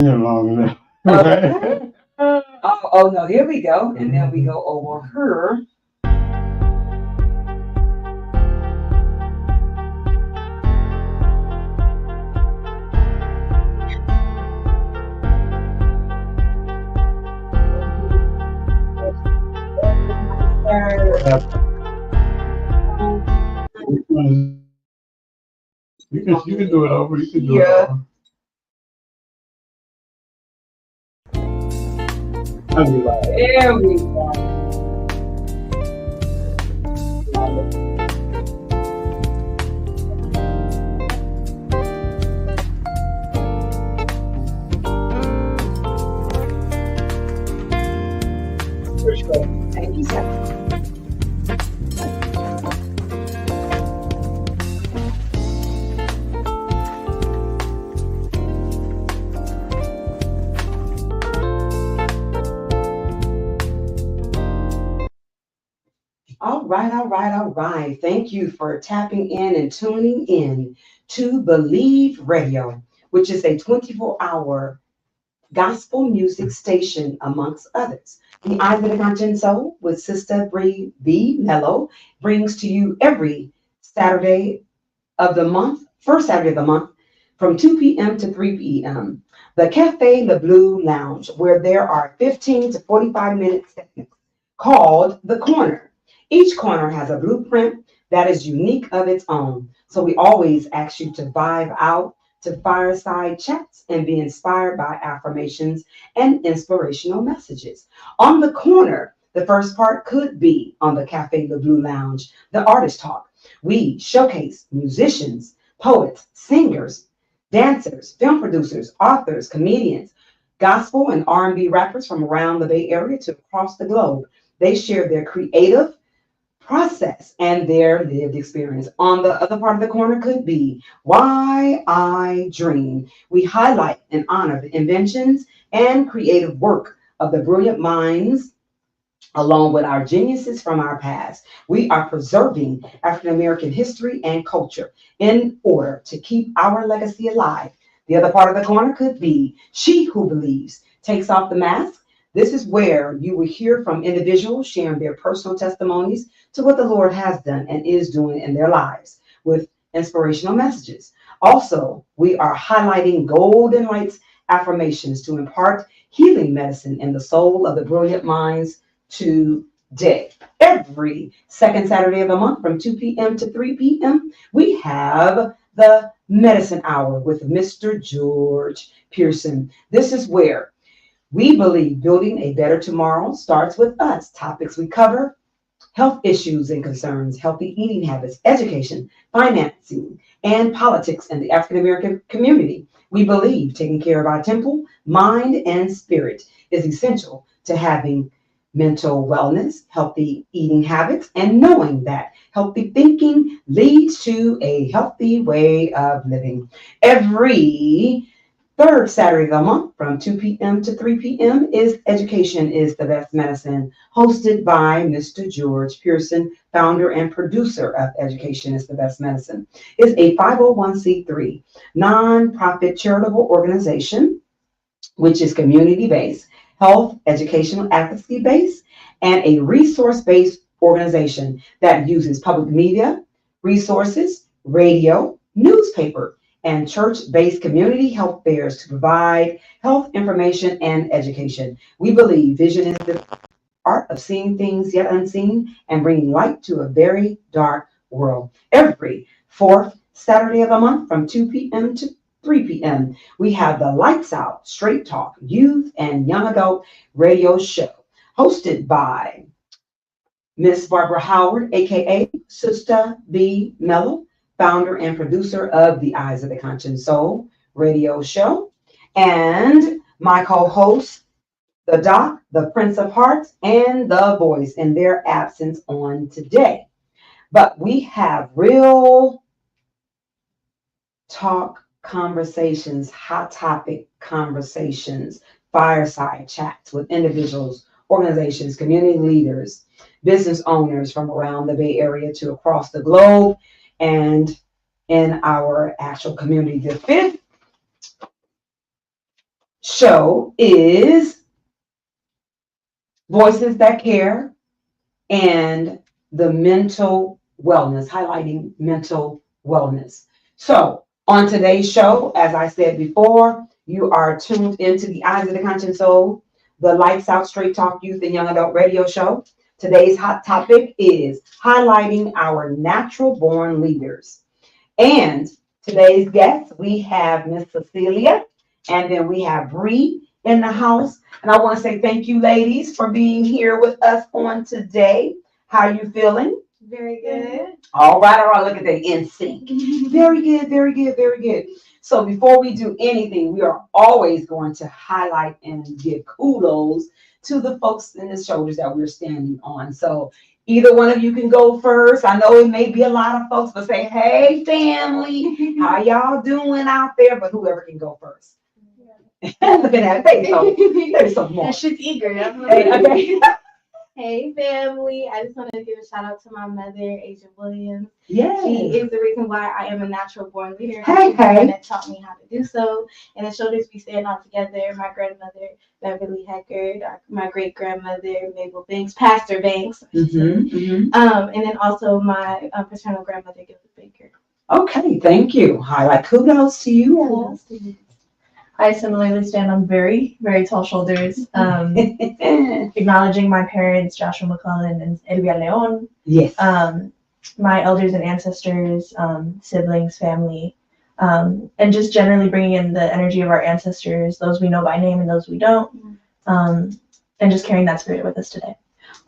Along Okay. Oh no, here we go. And then we go over her. you can do it over. You can do it Yeah. over. I'll be like, There we go. Thank you, sir. All right, all right, all right. Thank you for tapping in and tuning in to Believe Radio, which is a 24-hour gospel music station, amongst others. The Eyes of the Conscience Soul with Sistah Bria B. Mellow brings to you every Saturday of the month, first Saturday of the month, from 2 p.m. to 3 p.m. The Cafe Le Bleu Lounge, where there are 15 to 45 minute segments called The Corner. Each corner has a blueprint that is unique of its own. So we always ask you to vibe out to fireside chats and be inspired by affirmations and inspirational messages. On the corner, the first part could be on the Cafe Le Bleu Lounge, the artist talk. We showcase musicians, poets, singers, dancers, film producers, authors, comedians, gospel and R&B rappers from around the Bay Area to across the globe. They share their creative process and their lived experience. On the other part of the corner could be Why I Dream. We highlight and honor the inventions and creative work of the brilliant minds along with our geniuses from our past. We are preserving African American history and culture in order to keep our legacy alive. The other part of the corner could be She Who Believes takes off the mask. This is where you will hear from individuals sharing their personal testimonies to what the Lord has done and is doing in their lives with inspirational messages. Also, we are highlighting golden lights affirmations to impart healing medicine in the soul of the brilliant minds today. Every second Saturday of the month from 2 p.m. to 3 p.m., we have the Medicine Hour with Mr. George Pearson. This is where we believe building a better tomorrow starts with us. Topics we cover: health issues and concerns, healthy eating habits, education, financing, and politics in the African American community. We believe taking care of our temple, mind, and spirit is essential to having mental wellness, healthy eating habits, and knowing that healthy thinking leads to a healthy way of living. Every third Saturday of the month from 2 p.m. to 3 p.m. is Education is the Best Medicine, hosted by Mr. George Pearson, founder and producer of Education is the Best Medicine. It's a 501c3 nonprofit charitable organization, which is community based, health, educational advocacy based, and a resource based organization that uses public media, resources, radio, newspaper, and church based community health fairs to provide health information and education. We believe vision is the art of seeing things yet unseen and bringing light to a very dark world. Every fourth Saturday of the month from 2 p.m. to 3 p.m., we have the Lights Out Straight Talk Youth and Young Adult Radio Show, hosted by Ms.Barbara Howard, aka Sistah B. Mellow, founder and producer of the Eyes of the Conscience Soul radio show, and my co-host, the Doc, the Prince of Hearts, and the Voice in their absence on today. But we have real talk conversations, hot topic conversations, fireside chats with individuals, organizations, community leaders, business owners from around the Bay Area to across the globe and in our actual community. The fifth show is Voices That Care and the mental wellness, highlighting mental wellness. So, on today's show, as I said before, you are tuned into the Eyes of the Conscious Soul, the Lights Out Straight Talk Youth and Young Adult Radio Show. Today's hot topic is highlighting our natural born leaders. And today's guests, we have Miss Cecilia, and then we have Bria in the house. And I want to say thank you, ladies, for being here with us on today. How you feeling? Very good. All right, all right. Look at that in sync. Very good, very good, very good. So before we do anything, we are always going to highlight and give kudos to the folks in the shoulders that we're standing on. So either one of you can go first. I know it may be a lot of folks, but say, hey, family, how y'all doing out there? But whoever can go first. Look at that. There's some more. That shit's eager. Hey, okay. Hey, family. I just want to give a shout out to my mother, Asia Williams. Yeah. She is the reason why I am a natural born leader. Hey, She's the hey. one that taught me how to do so. And the shoulders we stand on together. My grandmother, Beverly Heckard, my great grandmother, Mabel Banks, Pastor Banks. And then also my paternal grandmother, Gilda Baker. Okay, thank you. Highlight kudos to you all. I similarly stand on very, very tall shoulders, acknowledging my parents, Joshua McClellan and Elvia Leon, Yes. my elders and ancestors, siblings, family, and just generally bringing in the energy of our ancestors, those we know by name and those we don't, and just carrying that spirit with us today.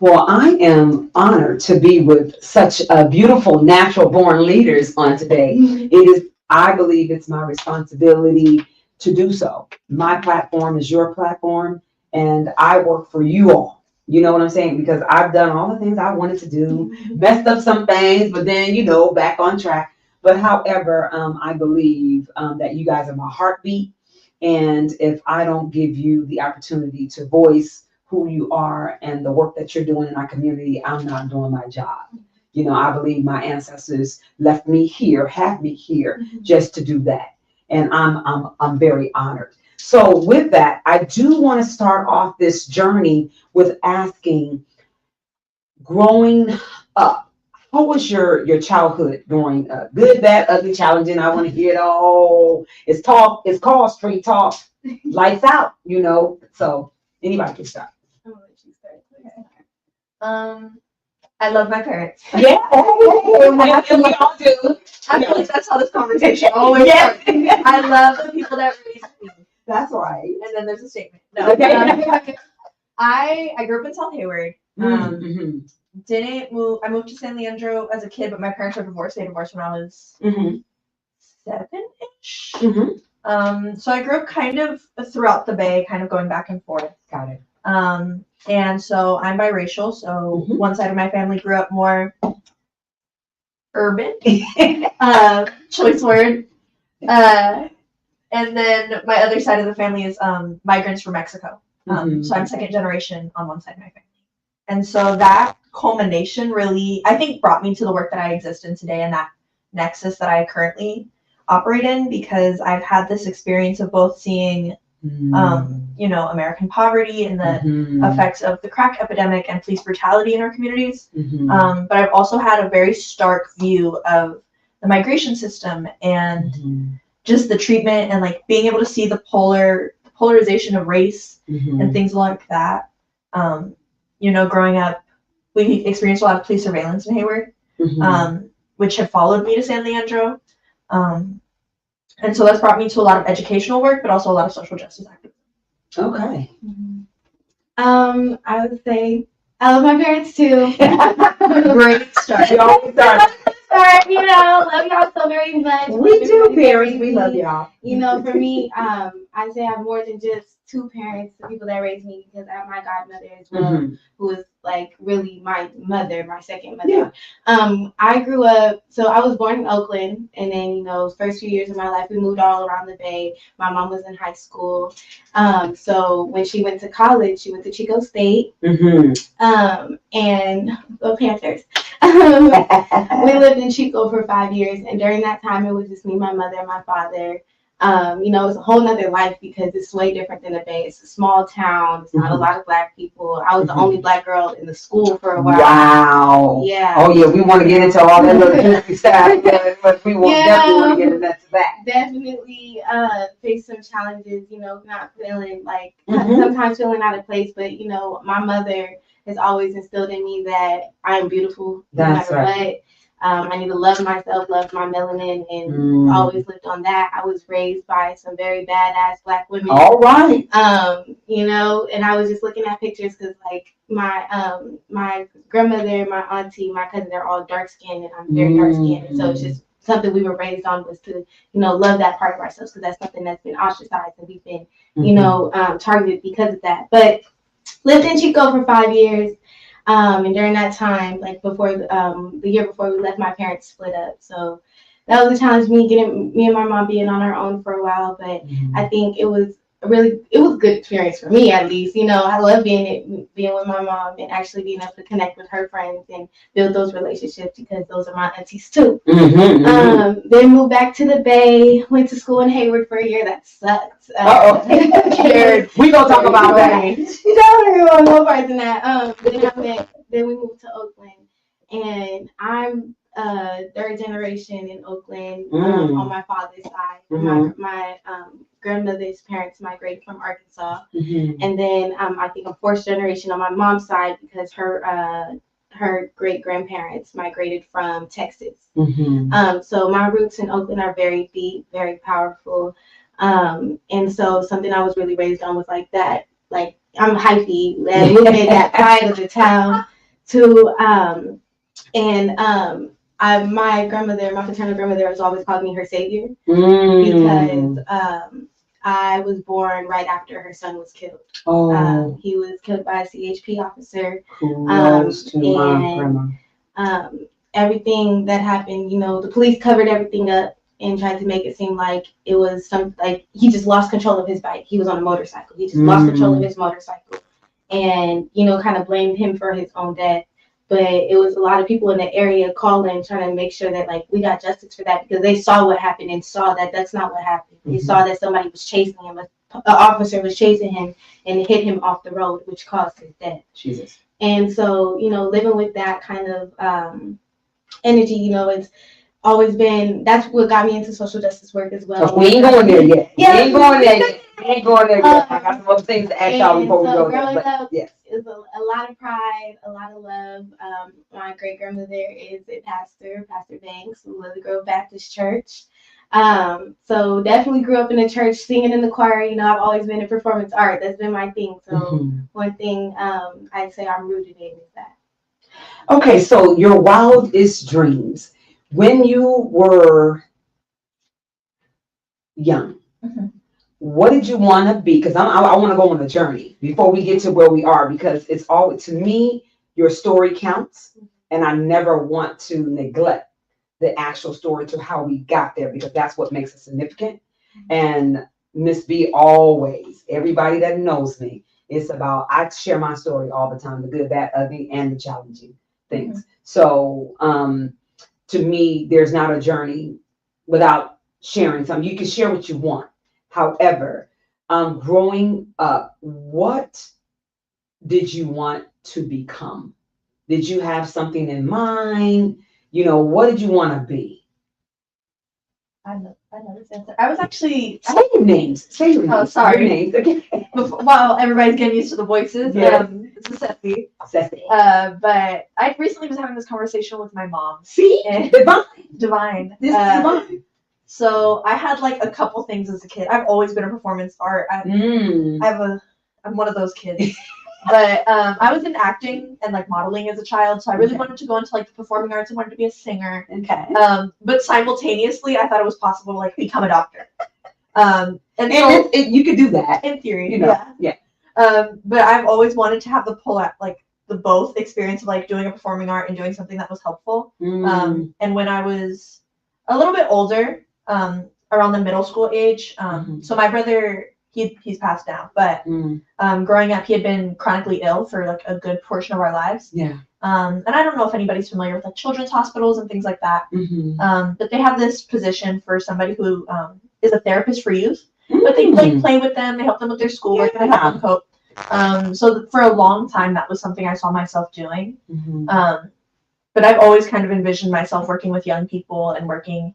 Well, I am honored to be with such beautiful natural born leaders on today. It is, I believe it's my responsibility to do so. My platform is your platform, and I work for you all. You know what I'm saying? Because I've done all the things I wanted to do, messed up some things, but then, back on track. But however, I believe that you guys are my heartbeat. And if I don't give you the opportunity to voice who you are and the work that you're doing in our community, I'm not doing my job. I believe my ancestors left me here, have me here just to do that. And I'm very honored. So with that, I do want to start off this journey with asking, growing up, how was your childhood growing up? Good, bad, ugly, challenging. I want to hear it all. It's called Street Talk. Lights out, So anybody can start. I'm gonna let you start. I love my parents. Yeah. We all do. I feel like that's how this conversation always starts. I love the people that raised me. That's right. And then there's a statement. No. Okay. I grew up in South Hayward. Mm-hmm. I moved to San Leandro as a kid, but my parents were divorced. They divorced when I was 7-ish. So I grew up kind of throughout the Bay, kind of going back and forth. Got it. And so I'm biracial. So one side of my family grew up more urban, choice word. And then my other side of the family is migrants from Mexico. So I'm second generation on one side of my family. And so that culmination really, I think, brought me to the work that I exist in today and that nexus that I currently operate in, because I've had this experience of both seeing American poverty and the effects of the crack epidemic and police brutality in our communities. But I've also had a very stark view of the migration system and just the treatment and like being able to see the polarization of race and things like that. Growing up, we experienced a lot of police surveillance in Hayward, which had followed me to San Leandro. And so that's brought me to a lot of educational work, but also a lot of social justice activism. Okay. I would say I love my parents too. Great start. We always start. Love y'all so very much. We do, parents. We love y'all. For me, I say I have more than just two parents, the people that raised me, because I have my godmother as well, who is like really my mother, my second mother. Yeah. I grew up, so I was born in Oakland, and then, first few years of my life, we moved all around the Bay. My mom was in high school. So when she went to college, she went to Chico State. And go Panthers. We lived in Chico for 5 years, and during that time, it was just me, my mother, and my father. You know, it's a whole nother life because it's way different than the Bay. It's a small town. It's not a lot of Black people. I was the only Black girl in the school for a while. Wow. Yeah. Oh yeah, we want to get into all that little juicy stuff, yeah, but we want definitely want to get into that. Definitely face some challenges, you know, not feeling like Mhm. sometimes feeling out of place, but you know, my mother has always instilled in me that I am beautiful no That's matter right. what. I need to love myself, love my melanin, and always lived on that. I was raised by some very badass Black women. All right. You know, and I was just looking at pictures because like my grandmother, my auntie, my cousin, they're all dark skinned and I'm very dark skinned. And so it's just something we were raised on was to, you know, love that part of ourselves because that's something that's been ostracized and we've been, you know, targeted because of that. But lived in Chico for 5 years. And during that time, like before the year before we left, my parents split up. So that was a challenge, me and my mom being on our own for a while. But I think it was a good experience for me, at least. You know, I love being with my mom and actually being able to connect with her friends and build those relationships because those are my aunties too. Then moved back to the Bay, went to school in Hayward for a year. That sucked. We gonna talk about that. You definitely want more parts than that. Then we moved to Oakland, and I'm third generation in Oakland on my father's side. My grandmother's parents migrated from Arkansas, and then I think I'm fourth generation on my mom's side because her great grandparents migrated from Texas. So my roots in Oakland are very deep, very powerful. And so something I was really raised on was like that, like I'm hyphy, that movement, that pride of the town to, my grandmother, my paternal grandmother has always called me her savior because I was born right after her son was killed. He was killed by a CHP officer. Everything that happened, you know, the police covered everything up and tried to make it seem like it was like he just lost control of his bike. He was on a motorcycle. He just lost control of his motorcycle and, you know, kind of blamed him for his own death. But it was a lot of people in the area calling, trying to make sure that like we got justice for that because they saw what happened and saw that that's not what happened. They saw that somebody was chasing him, an officer was chasing him and hit him off the road, which caused his death. Jesus. And so, you know, living with that kind of energy, you know, it's always been, that's what got me into social justice work as well. We ain't going there yet. Yeah. We ain't going there yet. I got some other things to ask y'all before we go there. But yes. It's a lot of pride, a lot of love. My great grandmother is a pastor, Pastor Banks, from Lily Grove Baptist Church. So definitely grew up in the church, singing in the choir. You know, I've always been in performance art. That's been my thing. So one thing I'd say I'm rooted in is that. Okay, so your wildest dreams. When you were young, what did you want to be? Because I want to go on a journey before we get to where we are, because it's always, to me, your story counts. And I never want to neglect the actual story to how we got there, because that's what makes it significant. And Miss B always, everybody that knows me, it's about, I share my story all the time, the good, bad, ugly, and the challenging things. So, to me, there's not a journey without sharing something. You can share what you want. However, growing up, what did you want to become? Did you have something in mind? You know, what did you want to be? I know this answer. I was actually say your names. Say your names. Oh, sorry. Your names. Okay. While everybody's getting used to the voices, this is Ceci. But I recently was having this conversation with my mom. See, divine. This is divine. So I had like a couple things as a kid. I've always been a performance art. I'm one of those kids. But I was in acting and like modeling as a child, so I really wanted to go into like the performing arts. I wanted to be a singer. Okay. But simultaneously, I thought it was possible to like become a doctor. And so you could do that in theory, you know. Yeah. But I've always wanted to have the the both experience of like doing a performing art and doing something that was helpful. And when I was a little bit older, around the middle school age, so my brother, he's passed now, but growing up, he had been chronically ill for like a good portion of our lives. Yeah. And I don't know if anybody's familiar with like children's hospitals and things like that. But they have this position for somebody who is a therapist for youth, but they like play with them, they help them with their schoolwork, and help them cope. So for a long time, that was something I saw myself doing. But I've always kind of envisioned myself working with young people and working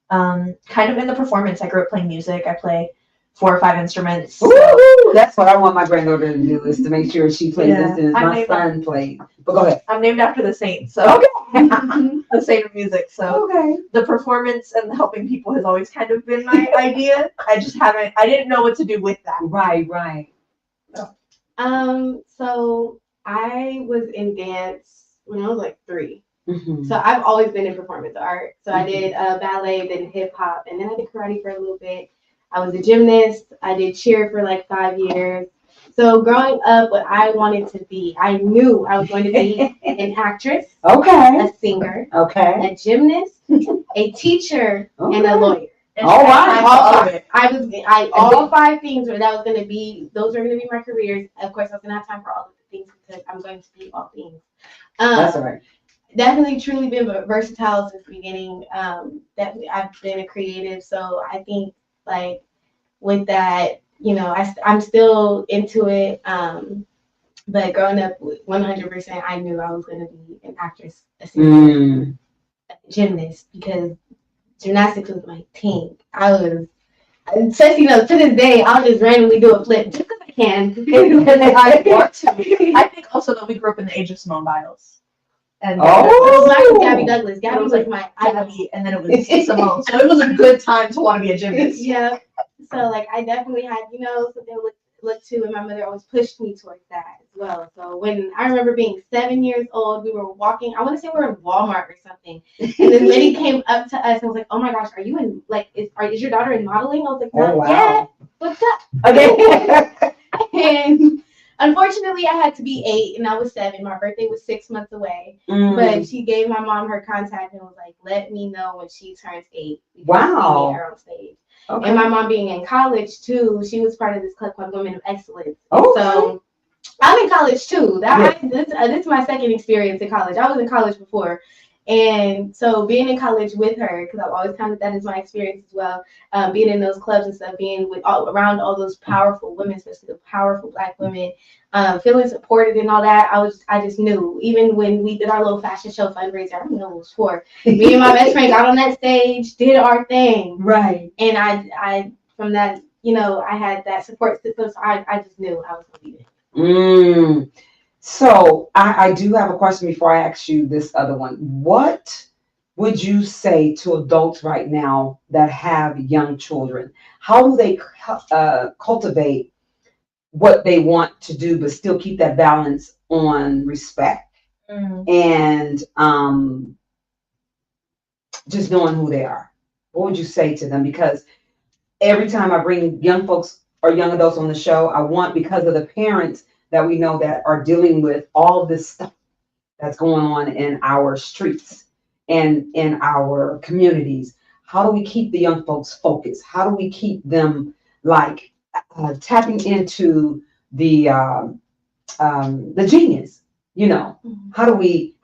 kind of in the performance. I grew up playing music. I play 4 or 5 instruments. Ooh, that's what I want my granddaughter to do, is to make sure she plays this and my son plays. But go ahead. I'm named after the saint, so the saint of music. So the performance and helping people has always kind of been my idea. I didn't know what to do with that. Right. So I was in dance when I was like 3. Mm-hmm. So I've always been in performance art. So I did ballet, then hip hop, and then I did karate for a little bit. I was a gymnast. I did cheer for like 5 years. So growing up, what I wanted to be, I knew I was going to be an actress, a singer, a gymnast, a teacher, and a lawyer. All right. All 5 things that was going to be, those are going to be my careers. Of course, I was going to have time for all of the things because I'm going to be all things. That's all right. Definitely, truly been versatile since the beginning. Definitely, I've been a creative, so I think like with that, you know, I'm still into it. But growing up, 100%, I knew I was going to be an actress, a singer, a gymnast, because gymnastics was my thing. I was, especially, you know, to this day, I'll just randomly do a flip just because I can. I want to. I think also that we grew up in the age of Simone Biles. And Gabby Douglas. Gabby was like my Gabby, and then it was Simone. So it was a good time to want to be a gymnast. Yeah. So like I definitely had, you know, something to look to, and my mother always pushed me towards that as well. So when I remember being 7 years old, we were walking. I want to say we were in Walmart or something, and this lady came up to us and was like, "Oh my gosh, are you in like is your daughter in modeling?" I was like, "Not yet. What's up?" Okay. And unfortunately, I had to be 8 and I was 7. My birthday was 6 months away. But she gave my mom her contact and was like, "Let me know when she turns 8. Wow. Her on stage." Okay. And my mom being in college too, she was part of this club called Women of Excellence. Oh. So I'm in college too. This is my second experience in college. I was in college before. And so being in college with her, because I've always counted that as my experience as well, being in those clubs and stuff, being around all those powerful women, especially the powerful Black women, feeling supported and all that, I just knew. Even when we did our little fashion show fundraiser, I don't know what it was for. Me and my best friend got on that stage, did our thing. Right. And I from that, you know, I had that support system, so I just knew I was going to be there. So I do have a question before I ask you this other one. What would you say to adults right now that have young children? How do they cultivate what they want to do, but still keep that balance on respect and just knowing who they are? What would you say to them? Because every time I bring young folks or young adults on the show, I want, because of the parents that we know that are dealing with all this stuff that's going on in our streets and in our communities. How do we keep the young folks focused? How do we keep them like tapping into the genius? You know, how do we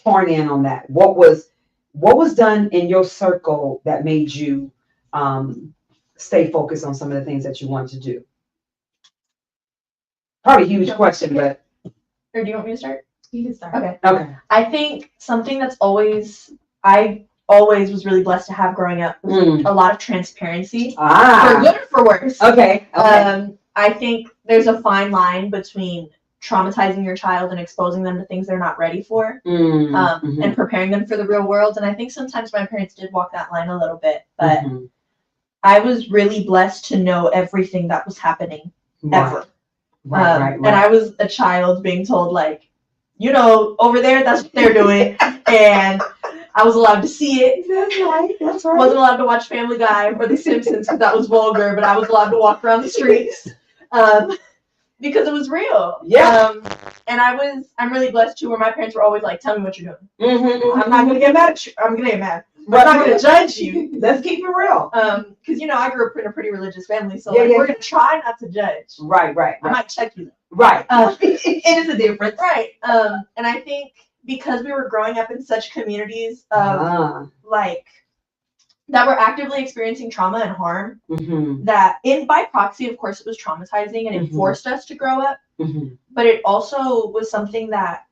horn in on that? What was done in your circle that made you stay focused on some of the things that you wanted to do? Probably a huge question, but. Or do you want me to start? You can start. Okay. I think something that's I always was really blessed to have growing up was a lot of transparency. For good or for worse. Okay. I think there's a fine line between traumatizing your child and exposing them to things they're not ready for, and preparing them for the real world. And I think sometimes my parents did walk that line a little bit, but I was really blessed to know everything that was happening ever. Right. And I was a child being told, like, you know, over there, that's what they're doing. And I was allowed to see it. That's right. Wasn't allowed to watch Family Guy or The Simpsons because that was vulgar, but I was allowed to walk around the streets because it was real. Yeah. And I'm really blessed too, where my parents were always like, "Tell me what you're doing. I'm not going to get mad at you. I'm going to get mad. But I'm not going to judge you. Let's keep it real." Because, you know, I grew up in a pretty religious family, so we're going to try not to judge. Right. I might check you though. Right. It is a difference. Right. And I think because we were growing up in such communities of like that were actively experiencing trauma and harm. Mm-hmm. That by proxy, of course, it was traumatizing and it Mhm. forced us to grow up. Mm-hmm. But it also was something that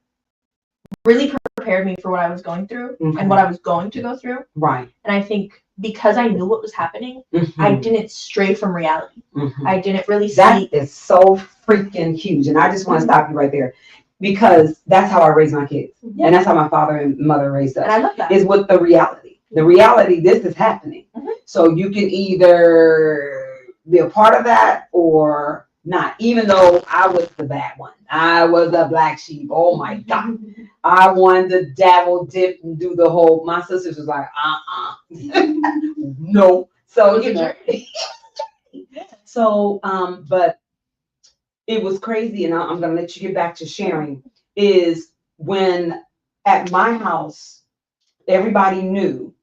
really prepared me for what I was going through and what I was going to go through. Right. And I think because I knew what was happening, I didn't stray from reality. I didn't really That see. is so freaking huge. And I just want to stop you right there because that's how I raise my kids. Yeah. And that's how my father and mother raised And us. I love that. Is with the reality. The reality, this is happening. So you can either be a part of that or not. Even though I was the bad one. I was a black sheep. Oh my God. I wanted to dabble, dip, and do the whole. My sisters was like, no. So you know. So, but it was crazy, and I'm gonna let you get back to sharing. Is when at my house, everybody knew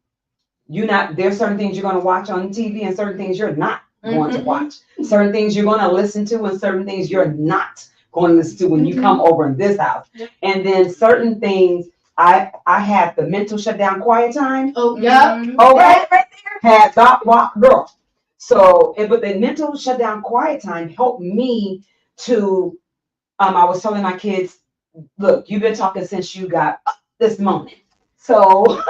there's certain things you're gonna watch on TV and certain things you're not going to watch. Certain things you're gonna listen to and certain things you're not going to listen to when you come over in this house. And then certain things I had the mental shutdown quiet time. Oh, yeah. Oh, right there. Had that walk girl. So, but the mental shutdown quiet time helped me to, I was telling my kids, look, you've been talking since you got up this moment. So,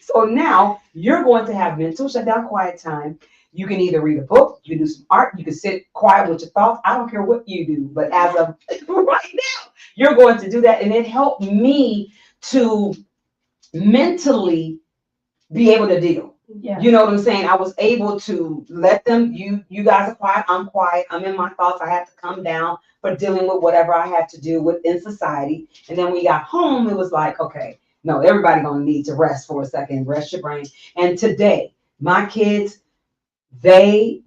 so now you're going to have mental shutdown quiet time. You can either read a book, you can do some art, you can sit quiet with your thoughts. I don't care what you do, but as of right now, you're going to do that. And it helped me to mentally be able to deal. Yeah. You know what I'm saying? I was able to let them, you guys are quiet, I'm in my thoughts. I had to come down for dealing with whatever I had to deal with in society. And then when we got home, it was like, okay, no, everybody gonna need to rest for a second, rest your brain. And today, my kids, they're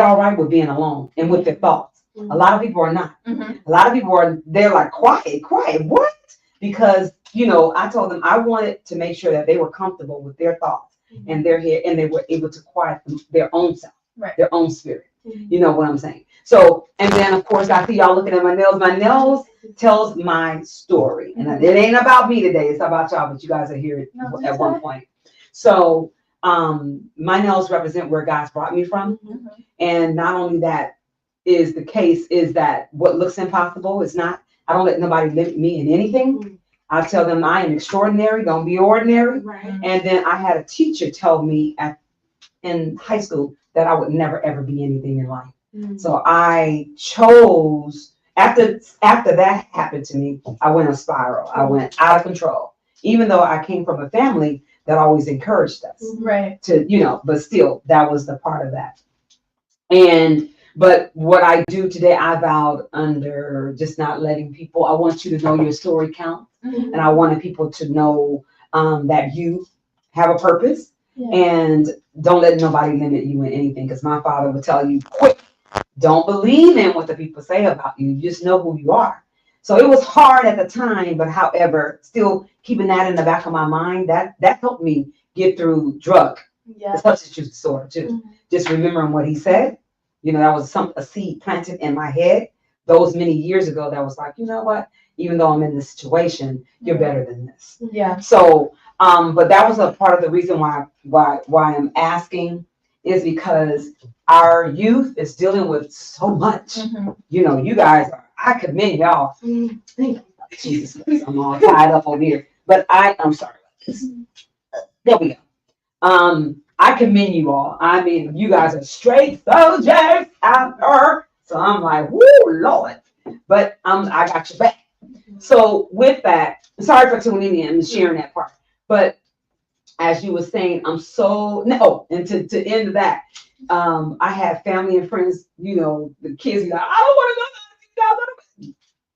all right with being alone and with their thoughts. A lot of people are not. A lot of people they're like, quiet, what? Because, I told them I wanted to make sure that they were comfortable with their thoughts and their head, and they were able to quiet their own self, their own spirit. You know what I'm saying? So, and then of course I see y'all looking at my nails. My nails tells my story, and it ain't about me today. It's about y'all, but you guys will hear it at one point. So, my nails represent where God's brought me from, and not only that is the case, is that what looks impossible is not. I don't let nobody limit me in anything. I tell them I am extraordinary, don't be ordinary. Right. And then I had a teacher tell me in high school that I would never ever be anything in life. So I chose, after that happened to me, I went a spiral. I went out of control. Even though I came from a family that always encouraged us. Right. To, but still, that was the part of that. But what I do today, I vowed under just not letting people, I want you to know your story counts. And I wanted people to know that you have a purpose and don't let nobody limit you in anything. Because my father would tell you, quick, don't believe in what the people say about you. You just know who you are. So it was hard at the time, but however, still keeping that in the back of my mind, that helped me get through the substance use disorder too. Just remembering what he said. That was a seed planted in my head those many years ago that was like, you know what? Even though I'm in this situation, you're better than this. Yeah. So, but that was a part of the reason why I'm asking is because our youth is dealing with so much. You guys I commend y'all. Jesus Christ, I'm all tied up over here. But I'm sorry about this. There we go. I commend you all. I mean, you guys are straight soldiers out there. So I'm like, whoo, Lord. But I got your back. So with that, sorry for tuning in and sharing that part. But as you were saying, and to end that, I had family and friends, the kids, like, I don't want to go.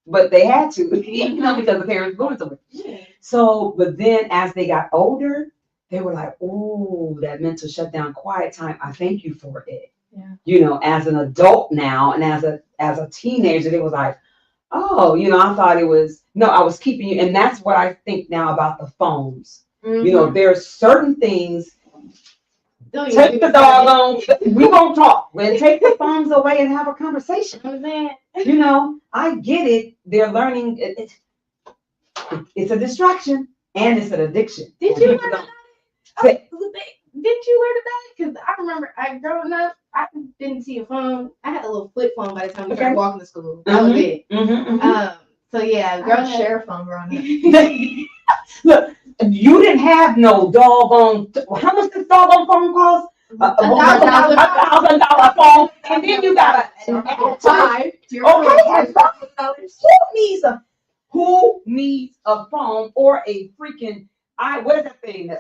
But they had to, because the parents were going to it. So, but then as they got older, they were like, oh, that mental shutdown quiet time. I thank you for it. Yeah. As an adult now and as a teenager, they was like, oh, I thought it was, no, I was keeping you. And that's what I think now about the phones. There's certain things. Take the dog on. We won't talk. We'll take the phones away and have a conversation. I get it. They're learning. It's a distraction. and it's an addiction. Did you learn People about don't- it? Did you learn about it? Because I remember, growing up, I didn't see a phone. I had a little flip phone by the time we Okay. started walking to school. That was it. Mhm. So yeah, I growing didn't up. share a phone growing up. Look, you didn't have no doggone. How much this doggone phone cost? $1,000 phone, and then you got a Five. Okay, who needs a phone or a freaking what is that thing?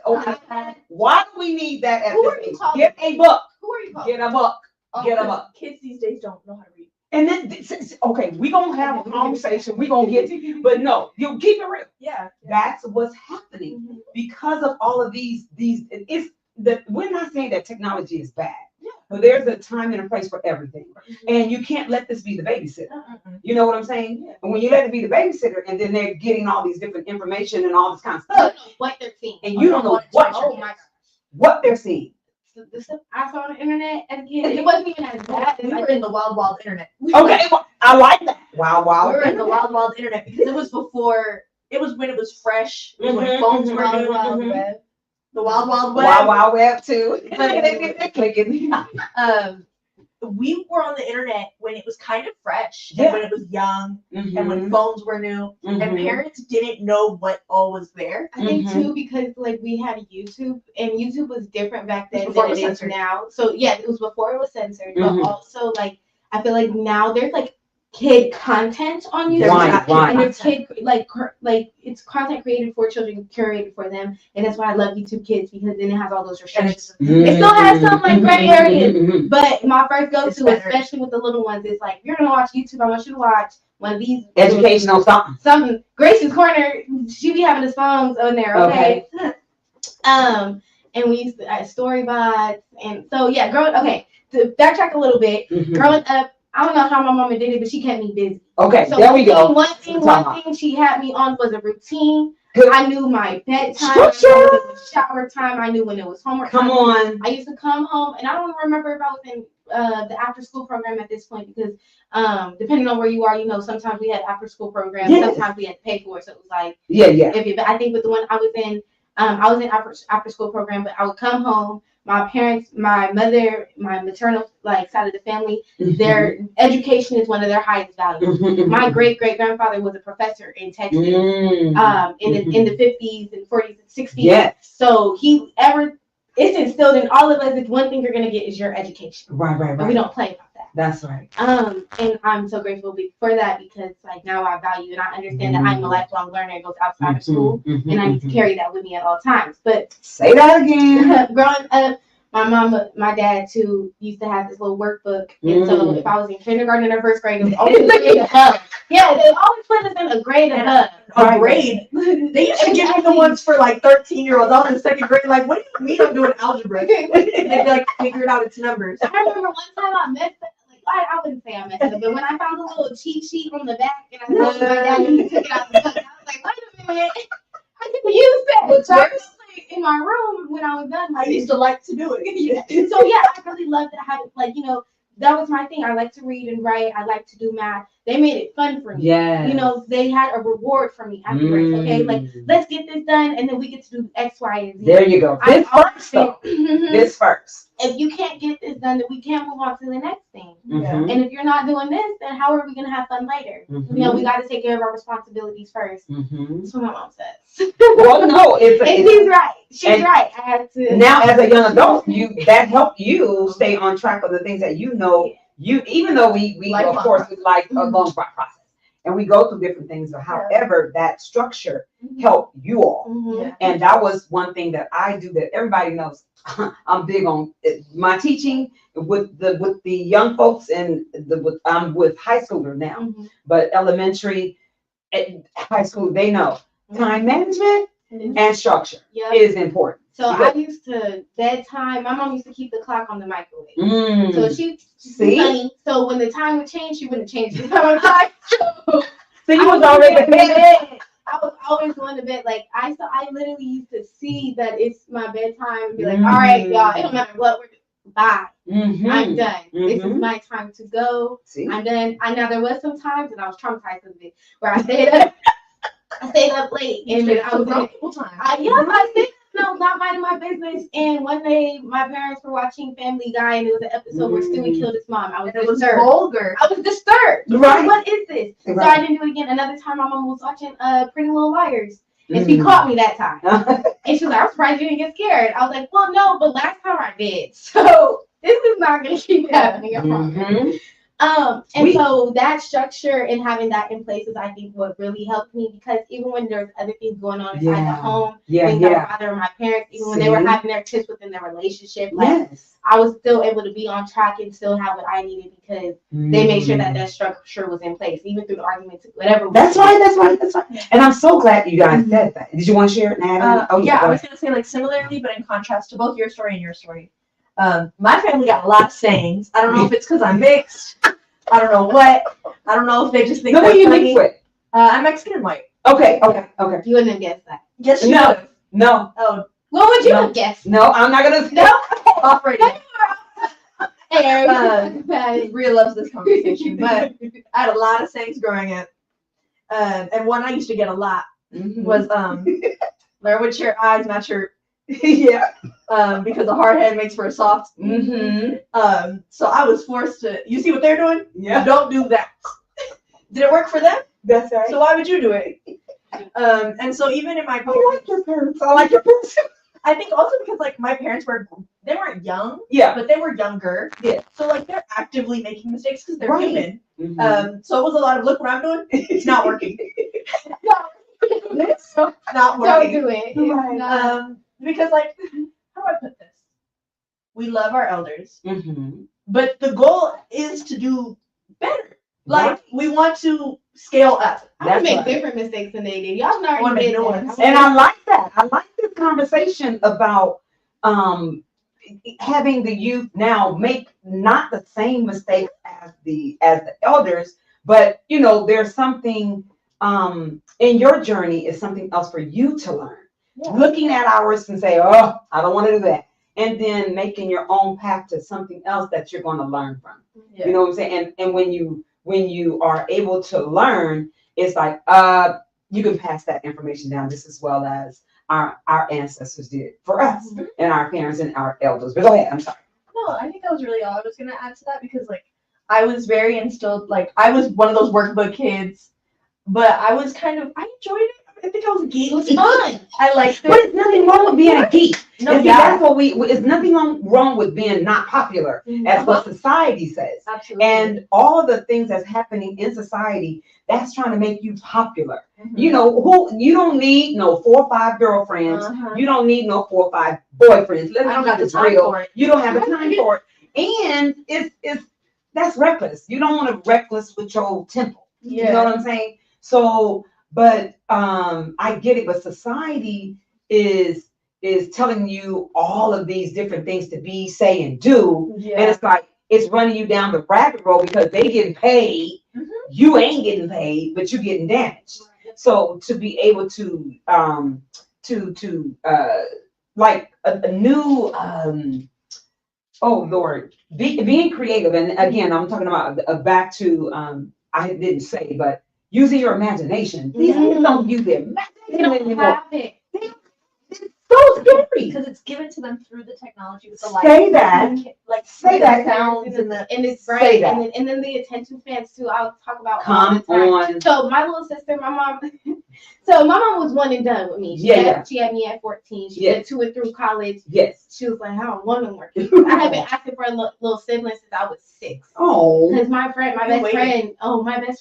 Why do we need that at Who this are you age? calling? Get a book. Who are you calling? Get a book. Get 'em up. Kids these days don't know how to read. And then, okay, we gonna have a conversation. We gonna get to, but no, you keep it real. Yeah. That's what's happening because of all of these. We're not saying that technology is bad, but there's a time and a place for everything, and you can't let this be the babysitter. You know what I'm saying? And when you let it be the babysitter, and then they're getting all these different information and all this kind of I don't stuff, know what they're seeing. and you don't know Oh my gosh. what they're seeing. The stuff I saw on the internet as a kid, it wasn't even as bad We as were in the wild, wild internet. Okay, well, I like that. Wow, We were in the wild, wild internet because it was before. It was when it was fresh. It was when phones were Wild new. Wild Web. The wild, wild web. Wild Wild Web too. They're clicking. We were on the internet when it was kind of fresh, Yeah. and when it was young, and when phones were new, and parents didn't know what all was there. I think too because like we had YouTube and YouTube was different back then Before than it it was is censored. now. So yeah, it was before it was censored, Mhm. but also like I feel like now there's like kid content on YouTube. Right. And there's kid like it's content created for children, curated for them, and that's why I love YouTube Kids because then it has all those restrictions. It still has some like gray areas, but my first go It's to, better. especially with the little ones, is like you're gonna watch YouTube. I want you to watch one of these Educational something. something. Grace's Corner, she be having the songs on there, okay? And we used to storybots, and so yeah, to backtrack a little bit, growing up, I don't know how my mama did it, but she kept me busy. Okay, So there we go. One thing she had me on was a routine. Good. I knew my bedtime, Structure. I knew when it was shower time, I knew when it was homework Come time. on. I used to come home, and I don't remember if I was in the after school program at this point because depending on where you are, sometimes we had after school programs, Yes. sometimes we had to pay for it, so it was like Yeah. but I think with the one I was in after school program, but I would come home. My parents, my mother, my maternal side of the family, their education is one of their highest values. My great grandfather was a professor in Texas, in the 50s and 40s and 60s. Yes. So it's instilled in all of us. It's one thing you're gonna get is your education. Right. And we don't play about that. That's right. And I'm so grateful for that because now I value and I understand that I'm a lifelong learner. It goes outside of school, and I need to carry that with me at all times. But Say that again. growing up, my dad too used to have this little workbook, and so if I was in kindergarten or first grade, it was always a grade above. Yeah, they always put us in a grade above. A grade. They used to give me the ones for 13-year-olds. I was in second grade. Like, what do you mean I'm doing algebra? They'd figure it out its numbers. I remember one time I messed up. I wouldn't say I messed up, but when I found a little cheat sheet on the back and I told my dad and he took it out the book, I was like, wait a minute, I can use that. So I was in my room when I was done. I used to like to do it. So yeah, I really loved it. How that was my thing. I like to read and write. I like to do math. They made it fun for me. Yeah. They had a reward for me afterwards. Okay, let's get this done, and then we get to do X, Y, and Z. There you go. This first. If you can't get this done, then we can't move on to the next thing. Mhm. And if you're not doing this, then how are we gonna have fun later? We got to take care of our responsibilities first. That's what my mom says. Well, no, and she's right. She's right. I have to. Now, as a young adult, that helped you stay on track of the things that you know. Even though we of course we like a long process and we go through different things, but however that structure helped you all. And that was one thing that I do that everybody knows. I'm big on my teaching with the young folks and I'm with high schooler now, but elementary, high school, they know time management and structure is important. So I used to bedtime. My mom used to keep the clock on the microwave. So she's funny. So when the time would change, she wouldn't change the time. So you was already in bed. I was always going to bed. I literally used to see that it's my bedtime and be like, all right, y'all, it don't matter what we're doing. Bye. I'm done. This is my time to go. I'm done. Now there was some times, and I was traumatized with it, where I stayed up. I stayed up late, and then I was like, full time. I stayed not minding my business. And one day, my parents were watching Family Guy, and it was an episode where Stewie killed his mom. I was disturbed. Vulgar. I was disturbed. Right. What is this? Right. So I didn't do it again. Another time, my mom was watching Pretty Little Liars. And she caught me that time. And she was like, I'm surprised you didn't get scared. I was like, well, no, but last time I did. So this is not going to keep happening. I promise. And so that structure and having that in place is, I think, what really helped me, because even when there's other things going on inside the home, things that were bothering my parents, even when they were having their tips within their relationship, like I was still able to be on track and still have what I needed, because they made sure that that structure was in place, even through the arguments, whatever. That's right. And I'm so glad you guys said that. Did you want to share it, Natalie? I was gonna say, like, similarly, but in contrast to both your story and your story. My family got a lot of sayings. I don't know if it's because I'm mixed. I don't know what. I don't know if they just think. Who are you mixed with? I'm Mexican and white. Okay. You wouldn't have guessed that. Yes, you No. would. No. Oh, What would you have guessed? No, I'm not gonna. No. off radio. Hey, Bria loves this conversation, but I had a lot of sayings growing up, and one I used to get a lot was "Learn which your eyes match your." Because a hard head makes for a soft. So I was forced to. You see what they're doing? Yeah. Don't do that. Did it work for them? That's right. So why would you do it? And so even in my parents, I like your parents. I think also because, like, my parents they weren't young, but they were younger. Yeah. So, like, they're actively making mistakes because they're Right. human. So it was a lot of, look what I'm doing. It's not working. It's not don't working. do it. Right. Because, like, how do I put this? We love our elders, Mm-hmm. but the goal is to do better. Like, Right. we want to scale up. I would make different mistakes than they did. Y'all I wanna already make did new that. ones. And I like that. I like this conversation about having the youth now make not the same mistakes as the elders, but you know, there's something in your journey is something else for you to learn. Yeah. Looking at ours and say, oh, I don't want to do that. And then making your own path to something else that you're going to learn from. Yeah. You know what I'm saying? And when you are able to learn, it's like you can pass that information down just as well as our ancestors did for us and our parents and our elders. But go ahead, I'm sorry. No, I think that was really all I was gonna add to that, because, like, I was very instilled, like, I was one of those workbook kids, but I was I enjoyed it. I think I was a geek. It was fun. I liked it. But it's nothing wrong with being a geek. No, And see, that's what it's nothing wrong with being not popular. That's what society says. Absolutely. And all the things that's happening in society, that's trying to make you popular. You know, you don't need no 4 or 5 girlfriends. You don't need no 4 or 5 boyfriends. I don't have the time for it. You don't have the time for it. And that's reckless. You don't want to reckless with your temple. Yeah. You know what I'm saying? So, but I get it, but society is telling you all of these different things to be, say, and do. Yeah. And it's like it's running you down the rabbit hole because they getting paid. You ain't getting paid, but you're getting damaged. So to be able to like a new oh Lord, being creative, and again I'm talking about back to I didn't say, but using your imagination. These kids don't use their imagination anymore. It's so scary. Because it's given to them through the technology with the light. Say that. Say that. Sounds and it's Say right. that. And then the attention spans too. I'll talk about Come on. So my little sister, my mom. So my mom was one and done with me. She had me at 14. She went to and through college. Yes. She was like, I don't want no more kids. I have been asking for a little sibling since I was 6. Oh. Because my best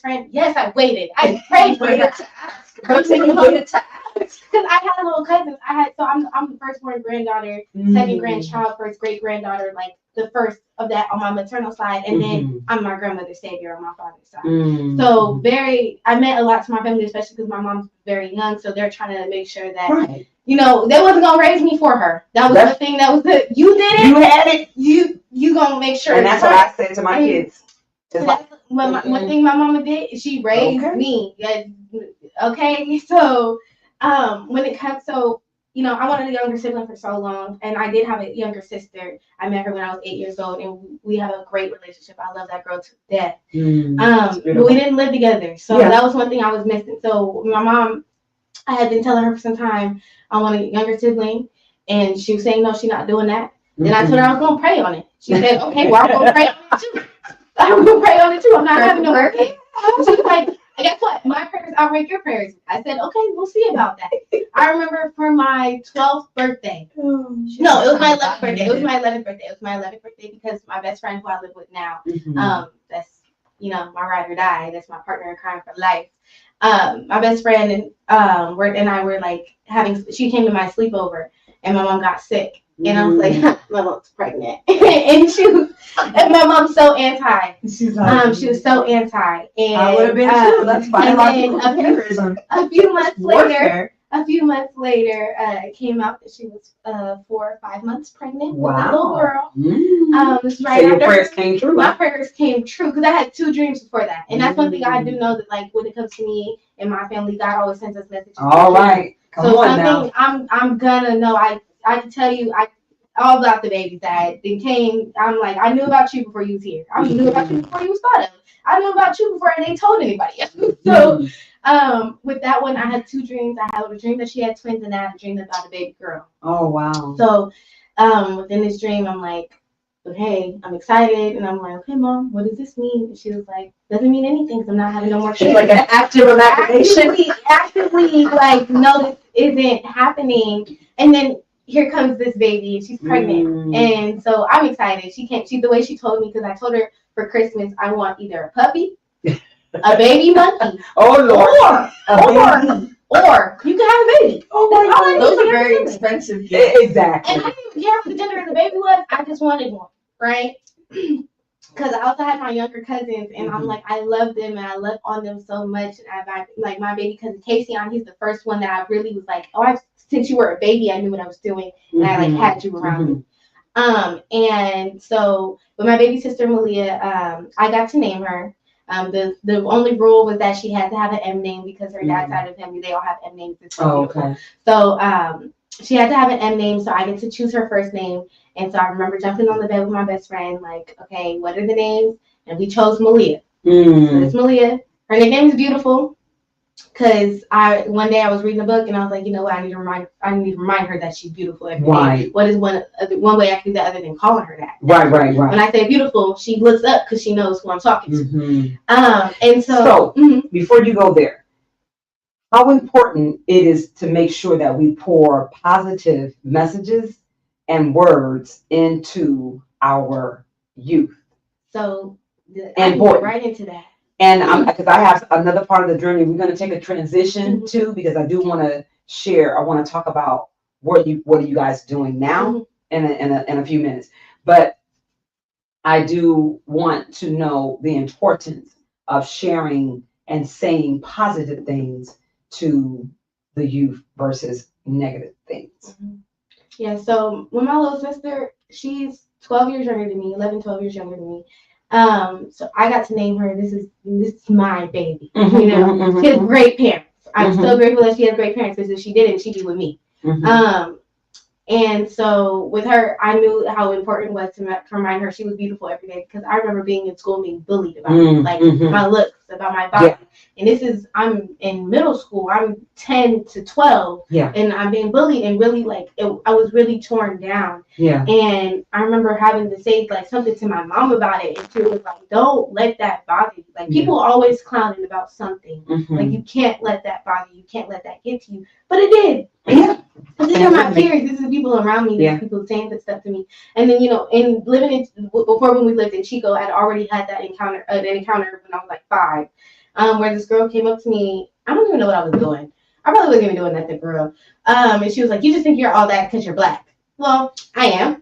friend. Yes, I waited. I prayed for her to ask. Because I had little cousins. I'm the firstborn granddaughter, second grandchild, first great granddaughter, like the first of that on my maternal side, and then I'm my grandmother's savior on my father's side. So I meant a lot to my family, especially because my mom's very young, so they're trying to make sure that you know they wasn't gonna raise me for her. That was the thing. That was you did it. You had it. You gonna make sure. And that's what I said to my kids. One thing my mama did, she raised me. Okay, so when it comes you know, I wanted a younger sibling for so long, and I did have a younger sister. I met her when I was 8 years old, and we have a great relationship. I love that girl to death. But we didn't live together, so that was one thing I was missing. So my mom I had been telling her for some time I want a younger sibling, and she was saying no, she's not doing that. Then I told her I was gonna pray on it. She said, okay, well I'm gonna pray on it too. I'm gonna pray on it too. I'm not having no more kids. She was like, guess what? My prayers outrank your prayers. I said, okay, we'll see about that. I remember for my 12th birthday. No, it was my 11th birthday. It was my 11th birthday. It was my 11th birthday because my best friend who I live with now, that's, you know, my ride or die. That's my partner in crime for life. My best friend and I were like she came to my sleepover and my mom got sick. And I was like, my mom's pregnant. and my mom's so anti. She's like, she was so anti. And I would have been too. That's biological terrorism. A few months later, it came out that she was 4 or 5 months pregnant with a little girl. This right so your prayers came true. My prayers came true because I had 2 dreams before that. And that's one thing I do know, that like when it comes to me and my family, God always sends us messages. All right. Come on now. I'm gonna know. I can tell you all about the babies that they came. I'm like, I knew about you before you was here. I knew about you before you was thought of. I knew about you before they told anybody else. So with that one, I had 2 dreams. I had a dream that she had twins, and I had a dream about a baby girl. Oh wow. So within this dream, I'm like, okay, I'm excited, and I'm like, okay, Mom, what does this mean? And she was like, doesn't mean anything because I'm not having no more kids. She's like an active imagination. Actively, like, no, this isn't happening. And then here comes this baby, and she's pregnant. And so I'm excited. She the way she told me, because I told her for Christmas, I want either a puppy, a baby monkey, oh Lord, or you can have a baby. Oh my God, those are very expensive gifts. Exactly. And I didn't even care what the gender of the baby was. I just wanted one, right? Because I also had my younger cousins, and I'm like, I love them, and I love on them so much. And I like my baby cousin Casey he's the first one that I really was like, since you were a baby, I knew what I was doing, and I like had you around me. And so with my baby sister Malia, I got to name her. The only rule was that she had to have an M name because her dad's side of the family, they all have M names. It's so beautiful. So she had to have an M name, so I get to choose her first name. And so I remember jumping on the bed with my best friend, like, okay, what are the names? And we chose Malia. So it's Malia. Her nickname is beautiful. Because one day I was reading a book and I was like, you know what, I need to remind her that she's beautiful every day. What is one way I can do that other than calling her that? Right. When I say beautiful, she looks up because she knows who I'm talking to. And so before you go there, how important it is to make sure that we pour positive messages and words into our youth. So and I get right into that. And because I have another part of the journey we're going to take a transition to, because I do want to share. I want to talk about what are you guys doing now in a few minutes. But I do want to know the importance of sharing and saying positive things to the youth versus negative things. Yeah. So when my little sister, she's 12 years younger than me, 11, 12 years younger than me. So I got to name her. This is my baby. You know, she has great parents. I'm so grateful that she has great parents, because if she didn't, she'd be with me. And so with her, I knew how important it was to remind her she was beautiful every day, because I remember being in school being bullied about like my looks, about my body. Yeah. And I'm in middle school. I'm 10 to 12. Yeah. And I'm being bullied, and really I was really torn down. Yeah. And I remember having to say like something to my mom about it, and she was like, "Don't let that bother you. Like people always clowning about something. Like you can't let that bother you. You can't let that get to you." But it did. Yeah. These are my peers. These are the people around me. These people saying that stuff to me. And then, in living before, when we lived in Chico, I'd already had that encounter when I was like 5, where this girl came up to me. I don't even know what I was doing. I probably wasn't even doing nothing for real. And she was like, "You just think you're all that because you're black." Well, I am.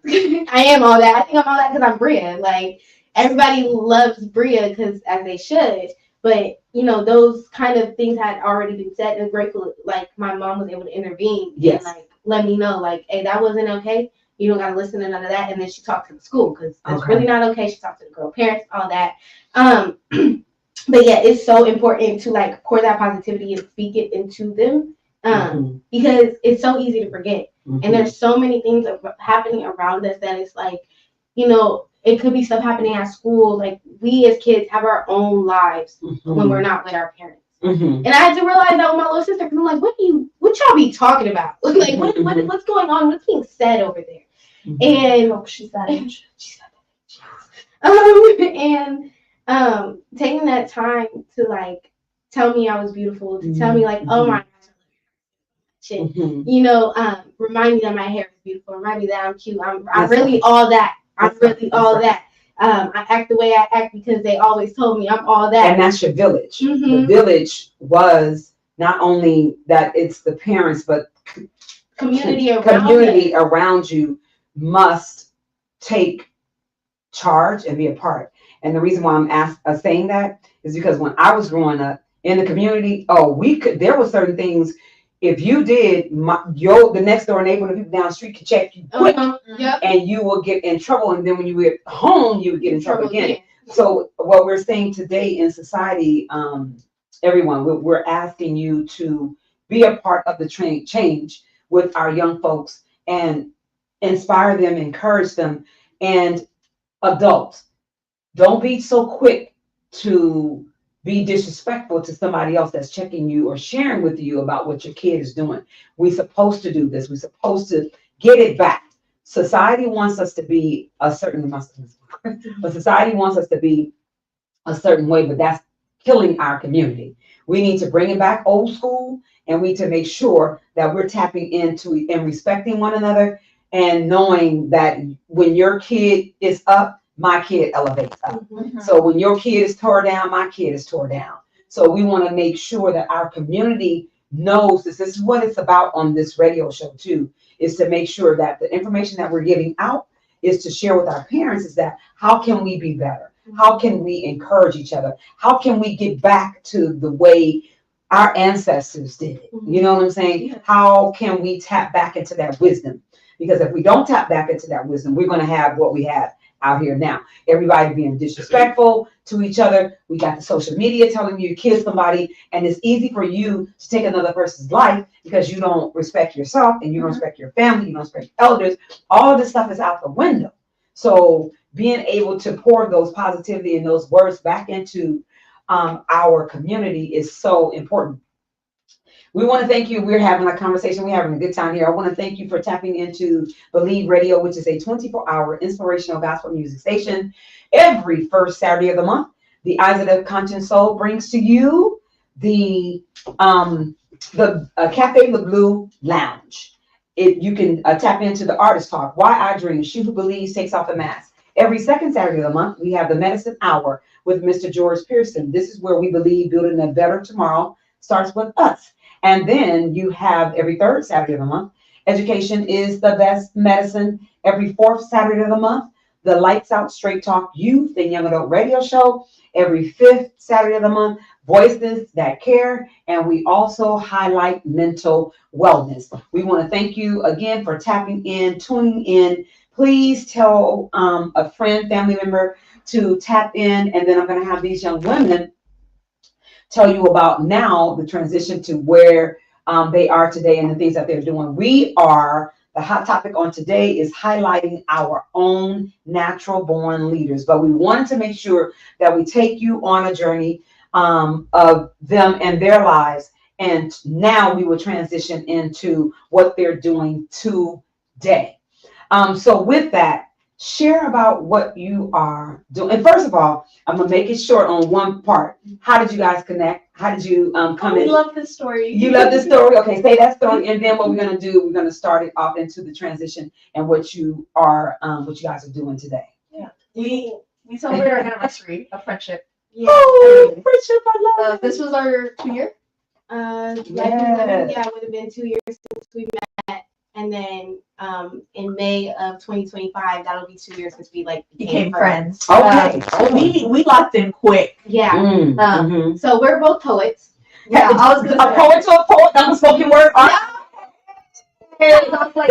I am all that. I think I'm all that because I'm Bria. Like, everybody loves Bria because as they should. But, those kind of things had already been said, and grateful, like, my mom was able to intervene and, like, let me know, like, hey, that wasn't okay. You don't got to listen to none of that. And then she talked to the school, because it's really not okay. She talked to the girl parents, all that. But, yeah, it's so important to, like, pour that positivity and speak it into them, because it's so easy to forget. And there's so many things happening around us that it's like, it could be stuff happening at school. Like, we as kids have our own lives when we're not with our parents. Mm-hmm. And I had to realize that with my little sister, because I'm like, what y'all be talking about? Like, what's going on? What's being said over there? And Oh, she's that age. and taking that time to like tell me I was beautiful, to tell me like, oh my gosh, Mm-hmm. you know, remind me that my hair is beautiful, remind me that I'm cute. I'm really all that. I'm really all that. I act the way I act because they always told me I'm all that. And that's your village. Mm-hmm. The village was not only that it's the parents, but community around you must take charge and be a part. And the reason why I'm saying that is because when I was growing up in the community, there were certain things. If you did, the next door neighbor, the people down the street could check you quick, and you will get in trouble. And then when you were home, you would get in trouble again. So what we're saying today in society, everyone, we're asking you to be a part of the change with our young folks and inspire them, encourage them, and adults, don't be so quick to be disrespectful to somebody else that's checking you or sharing with you about what your kid is doing. We're supposed to do this. We're supposed to get it back. Society wants us to be a certain, but society wants us to be a certain way, but that's killing our community. We need to bring it back old school, and we need to make sure that we're tapping into and respecting one another, and knowing that when your kid is up, my kid elevates up. Mm-hmm. So when your kid is tore down, my kid is tore down. So we want to make sure that our community knows this. This is what it's about on this radio show too, is to make sure that the information that we're giving out is to share with our parents, is that how can we be better? How can we encourage each other? How can we get back to the way our ancestors did it? You know what I'm saying? Yeah. How can we tap back into that wisdom? Because if we don't tap back into that wisdom, we're going to have what we have out here now. Everybody being disrespectful to each other. We got the social media telling you to kill somebody, and it's easy for you to take another person's life because you don't respect yourself and you don't respect your family, you don't respect elders. All of this stuff is out the window. So being able to pour those positivity and those words back into our community is so important. We want to thank you. We're having a conversation. We're having a good time here. I want to thank you for tapping into Believe Radio, which is a 24-hour inspirational gospel music station. Every first Saturday of the month, the Eyes of the Conscious Soul brings to you the Cafe Le Bleu Lounge. You can tap into the Artist Talk, Why I Dream, She Who Believes Takes Off the Mask. Every second Saturday of the month, we have the Medicine Hour with Mr. George Pearson. This is where we believe building a better tomorrow starts with us. And then you have every third Saturday of the month, Education is the Best Medicine. Every fourth Saturday of the month, the Lights Out Straight Talk Youth and Young Adult Radio Show. Every fifth Saturday of the month, Voices That Care. And we also highlight mental wellness. We want to thank you again for tapping in, tuning in. Please tell a friend, family member to tap in. And then I'm going to have these young women tell you about now the transition to where they are today and the things that they're doing. The hot topic on today is highlighting our own natural born leaders, but we wanted to make sure that we take you on a journey of them and their lives. And now we will transition into what they're doing today. So with that, share about what you are doing. And first of all, I'm going to make it short on one part. How did you guys connect? How did you come in? I love this story. You love this story? Okay, say that story. And then what we're going to do, we're going to start it off into the transition and what you guys are doing today. Yeah. We celebrated our anniversary of friendship. Yeah. Oh, friendship, I love it. This was our 2-year. It would have been 2 years since we met. And then in May of 2025, that'll be 2 years since we became friends. Okay. We locked in quick. Yeah. So we're both poets. Yeah, I was a poet to a poet, not a spoken word artist. That's why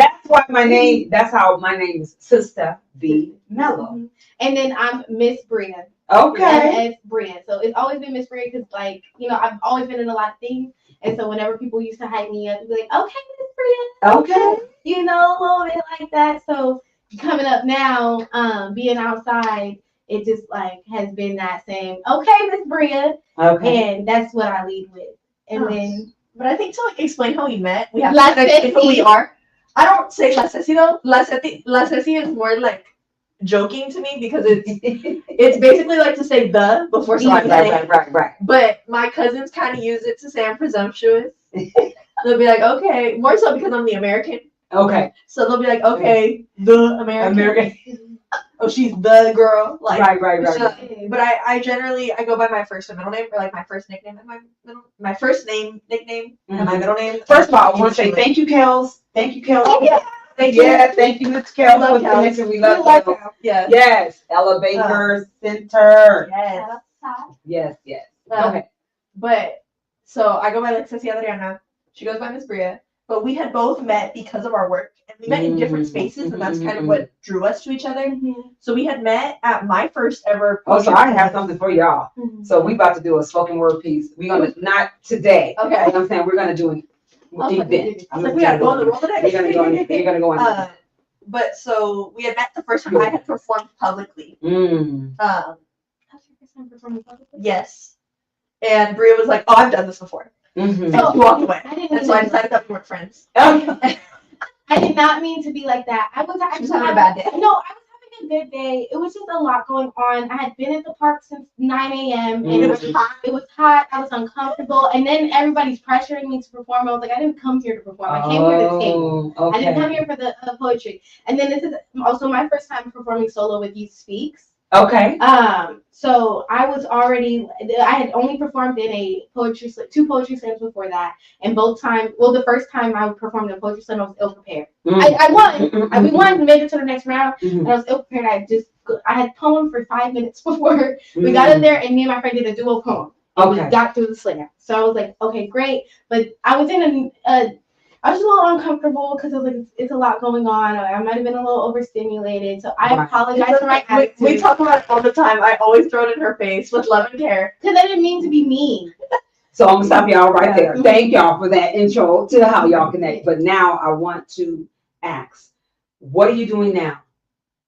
that's how my name is Sistah B. Mellow. And then I'm Miss Bria. Okay. As Bria. So it's always been Miss Bria because, I've always been in a lot of things. And so whenever people used to hype me up, they'd be like, okay, Miss Bria. Okay. A little bit like that. So coming up now, being outside, it just like has been that same, okay, Miss Bria. Okay. And that's what I lead with. And then, but I think to like explain how we met, we have La to explain who Ceci. we are. I don't say La Ceci though. La Ceci is more like joking to me because it's basically like to say the before something. Right. But my cousins kind of use it to say I'm presumptuous. They'll be like, okay, more so because I'm the American. Okay. So they'll be like, okay, the American. Oh, she's the girl. Like, right. So, but I generally I go by my first and middle name, or like my first nickname and my first name nickname and my middle name. First of all, I want to say thank you, Kels. Thank you, Kels. Oh, yeah. Thank you, Miss Kels. For the connection. We love Kels. Yeah. Yes. Elevator Center. Yes. Yes. Okay. But so I go by like Cecilia Adriana. She goes by Miss Bria. But we had both met because of our work, and we met in different spaces, and that's kind of what drew us to each other. So we had met at my first ever. Oh, so I have something for y'all. So we about to do a spoken word piece. We're gonna not today. Okay. You know what I'm saying? We're gonna do an event. I was like, we gotta go on the roll today. You're gonna go on. But so we had met the first time I had performed publicly. That's your first time performing publicly? Yes. And Bria was like, oh, I've done this before. So she walked away. And so I decided that we weren't friends. I did not mean to be like that. I was actually having a bad day. No, I was having a good day. It was just a lot going on. I had been at the park since 9 a.m. and it was hot. It was hot. I was uncomfortable. And then everybody's pressuring me to perform. I was like, I didn't come here to perform. I came here to sing. I didn't come here for the poetry. And then this is also my first time performing solo with Youth Speaks. Okay. So I had only performed in a two poetry slams before that, and the first time I performed in a poetry slam, I was ill prepared. I won. We won and made it to the next round, and I was ill prepared. I had poem for 5 minutes before we got in there, and me and my friend did a duo poem. And we got through the slam. So I was like, okay, great. But I was in I was a little uncomfortable because I was like, it's a lot going on. I might have been a little overstimulated. So I apologize for my attitude. We talk about it all the time. I always throw it in her face with love and care. Because I didn't mean to be mean. So I'm gonna stop y'all right there. Thank y'all for that intro to how y'all connect. But now I want to ask, what are you doing now?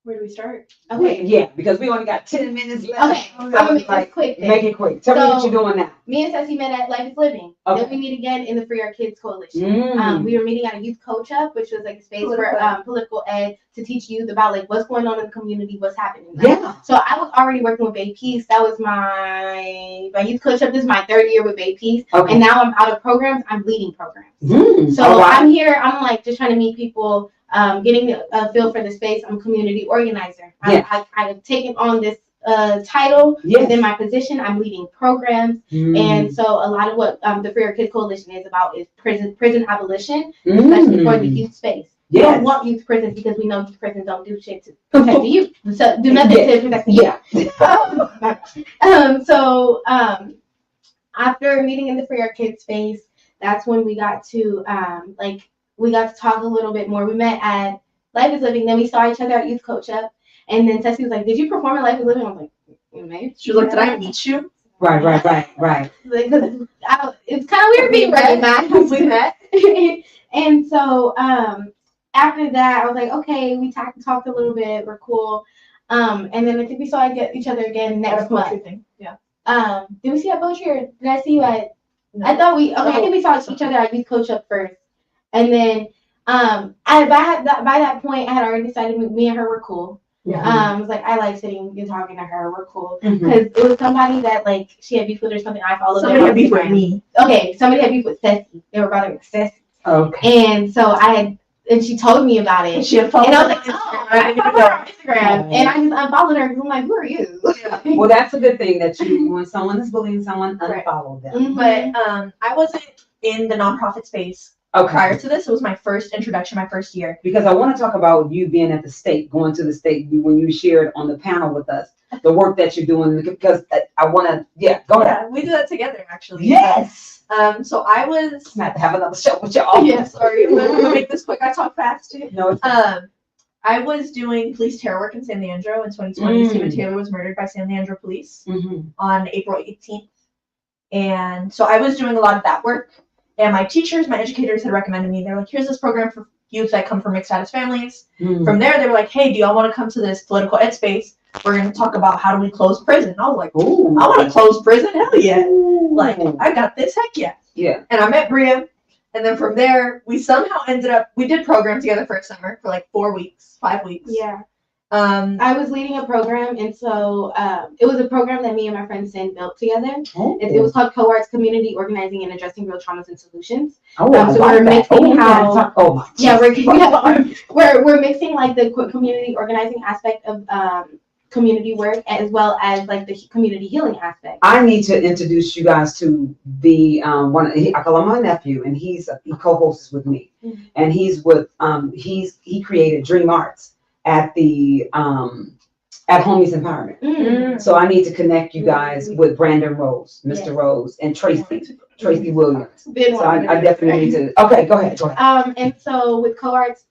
Where do we start? Okay. Yeah, because we only got 10 minutes left. Okay. I'm gonna make this quick. Make it quick. Tell me what you're doing now. Me and Ceci met at Life is Living. Okay. Then we meet again in the Free Our Kids Coalition. We were meeting at a youth coach up, which was like a space for political ed to teach youth about like what's going on in the community, what's happening. Right? Yeah. So I was already working with Babe Peace. That was my youth coach up. This is my 3rd year with Babe Peace. Okay. And now I'm out of programs. I'm leading programs. So I'm here. I'm like just trying to meet people. Getting a feel for the space. I'm a community organizer. I've taken on this title within my position. I'm leading programs, and so a lot of what the Free Our Kids Coalition is about is prison abolition, especially for the youth space. We don't want youth prisons because we know youth prisons don't do shit to protect the youth. So do nothing to protect the youth. So after meeting in the Free Our Kids space, that's when we got to we got to talk a little bit more. We met at Life is Living, then we saw each other at Youth Coach Up, and then Ceci was like, "Did you perform at Life is Living?" I was like, "Maybe." She was like, "Did I meet you?" Right. It's kind of weird being recognized. We met, and so after that, I was like, "Okay." We talked a little bit. We're cool, and then I think we saw each other again next month. Yeah. Did we see at poetry, or did I see you at? No. I thought I think we saw each other at Youth Coach Up first. And then by that point, I had already decided me and her were cool. Yeah. I was like, I like sitting and talking to her. We're cool. Because it was somebody that, like, she had beef with or something. I followed them. Somebody had beef with me. Okay, somebody had beef with Ceci. They were bothering with Ceci. Okay. And so and she told me about it. She had followed and I was like, I followed her on Instagram. And I just unfollowed her because I'm like, who are you? Well, that's a good thing that when someone is bullying someone, unfollow them. But I wasn't in the nonprofit space. Prior to this, it was my first introduction, my first year. Because I want to talk about you being at the state, going to the state, when you shared on the panel with us, the work that you're doing, because I want to, go ahead. Yeah, we did that together, actually. Yes. So I was... I'm going to have to have another show with y'all. Yeah, sorry. I'm going to make this quick. I talk fast, too. No, it's I was doing police terror work in San Leandro in 2020. Stephen Taylor was murdered by San Leandro police on April 18th. And so I was doing a lot of that work. And my educators had recommended me. They're like, here's this program for youth that come from mixed status families. From there, they were like, hey, do y'all want to come to this political ed space we're going to talk about how do we close prison. I was like, Ooh. I want to close prison. Hell yeah. Like, Ooh. I got this. Heck yeah. Yeah. And I met Bria. And then from there, we somehow ended up, we did program together for a summer for like 4 weeks, 5 weeks. Yeah. I was leading a program, and so it was a program that me and my friend Sin built together. Oh. It was called Co-Arts Community Organizing and Addressing Real Traumas and Solutions. Oh, So we're mixing how, yeah, we're mixing like the community organizing aspect of community work as well as like the community healing aspect. I need to introduce you guys to the I call him my nephew, and he co-hosts with me, and he's with he created Dream Arts at the at Homies Empowerment. So I need to connect you guys with Brandon Rose, Mr. Rose, and Tracy Williams. So I definitely need to. Okay, go ahead. And so with Co-Arts,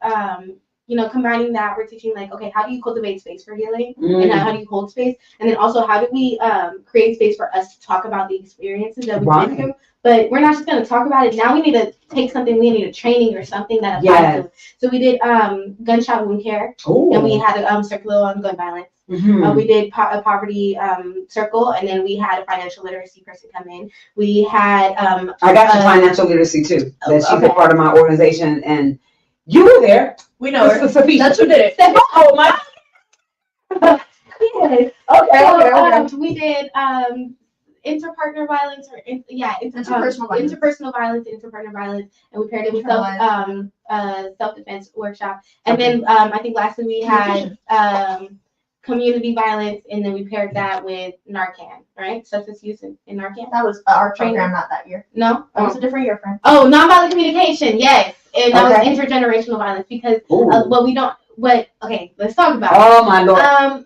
you know, combining that, we're teaching like, okay, how do you cultivate space for healing, and how do you hold space, and then also how do we create space for us to talk about the experiences that we've been through. But we're not just going to talk about it. Now we need to take something. We need a training or something that applies to it. So we did gunshot wound care, and we had a circle on gun violence. We did a poverty circle, and then we had a financial literacy person come in. We had I got your financial literacy too. That she's a part of my organization, and you were there. We know her. That's who did it. Oh my. Okay. We did interpartner violence or interpersonal violence, and we paired it with self-defense workshop. And then I think lastly we had community violence, and then we paired that with Narcan, right? Substance use in Narcan. That was our program, not that year. No, that was a different year, friend. Oh, nonviolent communication, yes, and that was intergenerational violence because okay, let's talk about it. Oh my Lord.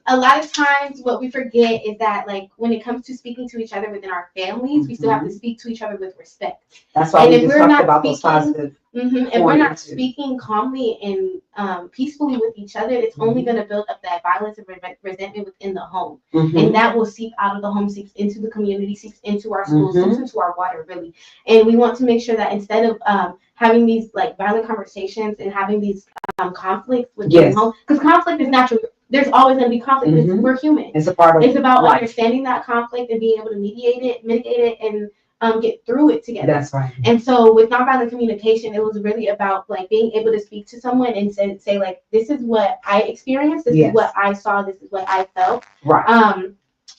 A lot of times what we forget is that like when it comes to speaking to each other within our families, we still have to speak to each other with respect. That's why we just talked about those positive. If we're not speaking calmly and peacefully with each other, it's only going to build up that violence and resentment within the home. And that will seep out of the home, seeps into the community, seeps into our schools, seeps into our water, really. And we want to make sure that instead of having these like violent conversations and having these conflicts within the home, because conflict is natural. There's always going to be conflict. We're human. It's a part of It's about life. Understanding that conflict and being able to mitigate it, and get through it together. That's right. And so with nonviolent communication, it was really about like being able to speak to someone and say like, this is what I experienced, this is what I saw, this is what I felt. Right.